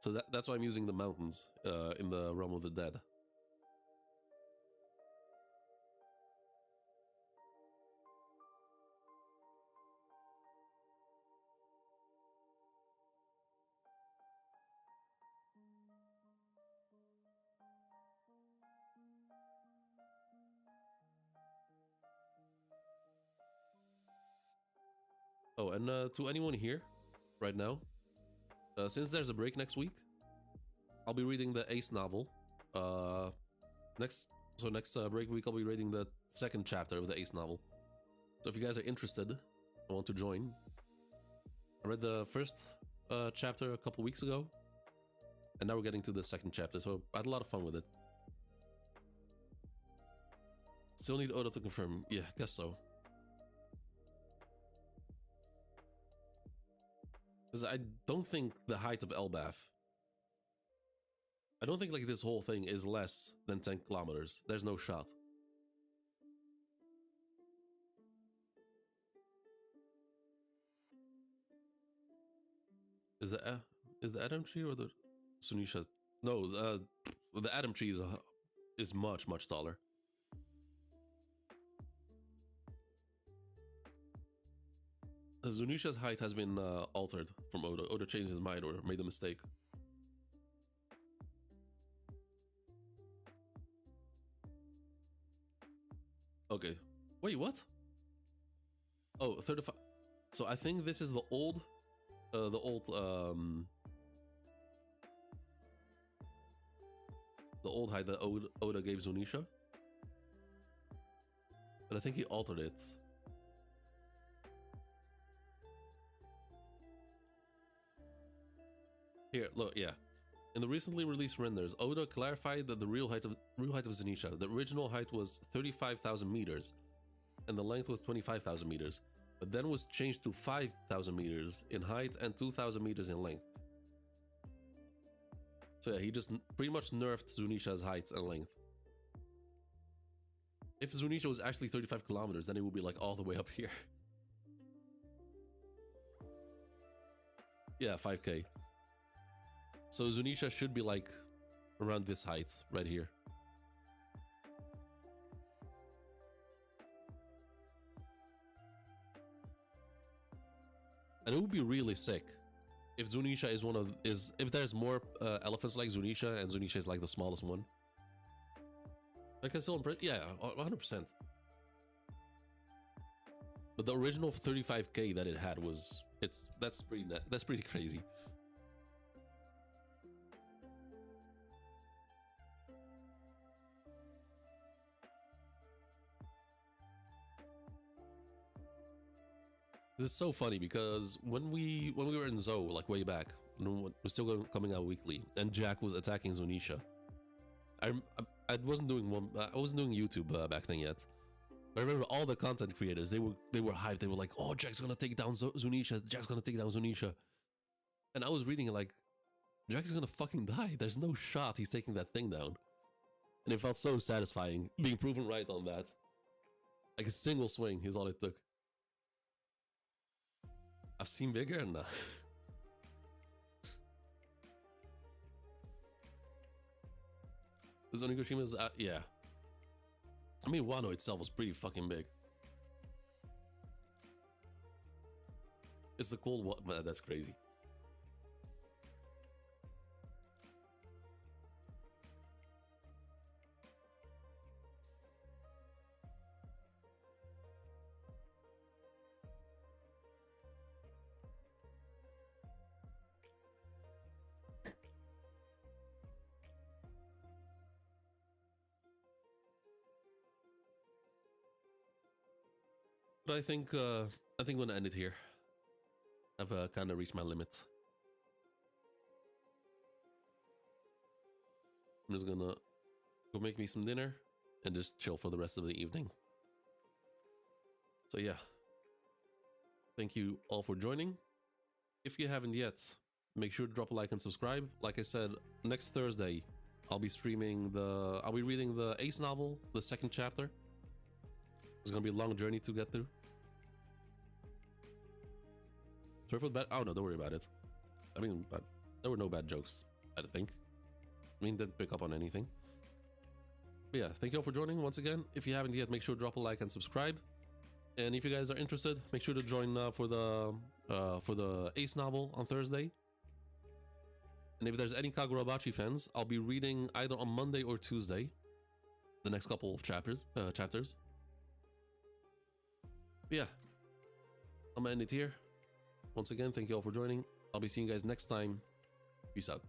So that's why I'm using the mountains in the Realm of the Dead. Oh, and to anyone here right now, since there's a break next week, I'll be reading the Ace novel. Next break week, I'll be reading the second chapter of the Ace novel. So if you guys are interested and want to join, I read the first chapter a couple weeks ago, and now we're getting to the second chapter, so I had a lot of fun with it. Still need Oda to confirm. Yeah, guess so. Because I don't think the height of elbaf... I don't think like this whole thing is less than 10 kilometers. There's no shot. Is the Adam tree or the Zunisha? No, the Adam tree is much taller. Zunisha's height has been altered from Oda. Oda changed his mind or made a mistake. Okay. Wait, what? Oh, 35. So I think this is the old height that Oda gave Zunisha. But I think he altered it. Here, look, yeah. In the recently released renders, Oda clarified that the real height of Zunisha, the original height was 35,000 meters, and the length was 25,000 meters, but then was changed to 5,000 meters in height and 2,000 meters in length. So yeah, he just pretty much nerfed Zunisha's height and length. If Zunisha was actually 35 kilometers, then it would be like all the way up here. Yeah, 5k. So Zunisha should be like around this height right here. And it would be really sick if Zunisha is if there's more elephants like Zunisha and Zunisha is like the smallest one. I can still impress. Yeah, 100%. But the original 35k that it had was that's pretty crazy. This is so funny because when we were in Zoe, like way back, we're still coming out weekly, and Jack was attacking Zunisha. I wasn't doing YouTube back then yet. But I remember all the content creators, they were hyped. They were like, "Oh, Jack's gonna take down Zunisha. Jack's gonna take down Zunisha." And I was reading it like, Jack's gonna fucking die. There's no shot he's taking that thing down. And it felt so satisfying being proven right on that. Like a single swing is all it took. I've seen bigger and This Onigoshima's yeah. I mean, Wano itself was pretty fucking big. It's the cold one, man, that's crazy. But I think I'm gonna end it here. I've kind of reached my limit. I'm just gonna go make me some dinner and just chill for the rest of the evening. So yeah, thank you all for joining. If you haven't yet, make sure to drop a like and subscribe. Like I said, next Thursday I'll be reading the Ace novel, the second chapter. It's gonna be a long journey to get through. Sorry for the bad. Oh no, don't worry about it. I mean, there were no bad jokes, I think. I mean, didn't pick up on anything. But yeah, thank you all for joining once again. If you haven't yet, make sure to drop a like and subscribe. And if you guys are interested, make sure to join for the Ace novel on Thursday. And if there's any Kagurabachi fans, I'll be reading either on Monday or Tuesday the next couple of chapters. But yeah, I'm gonna end it here. Once again, thank you all for joining. I'll be seeing you guys next time. Peace out.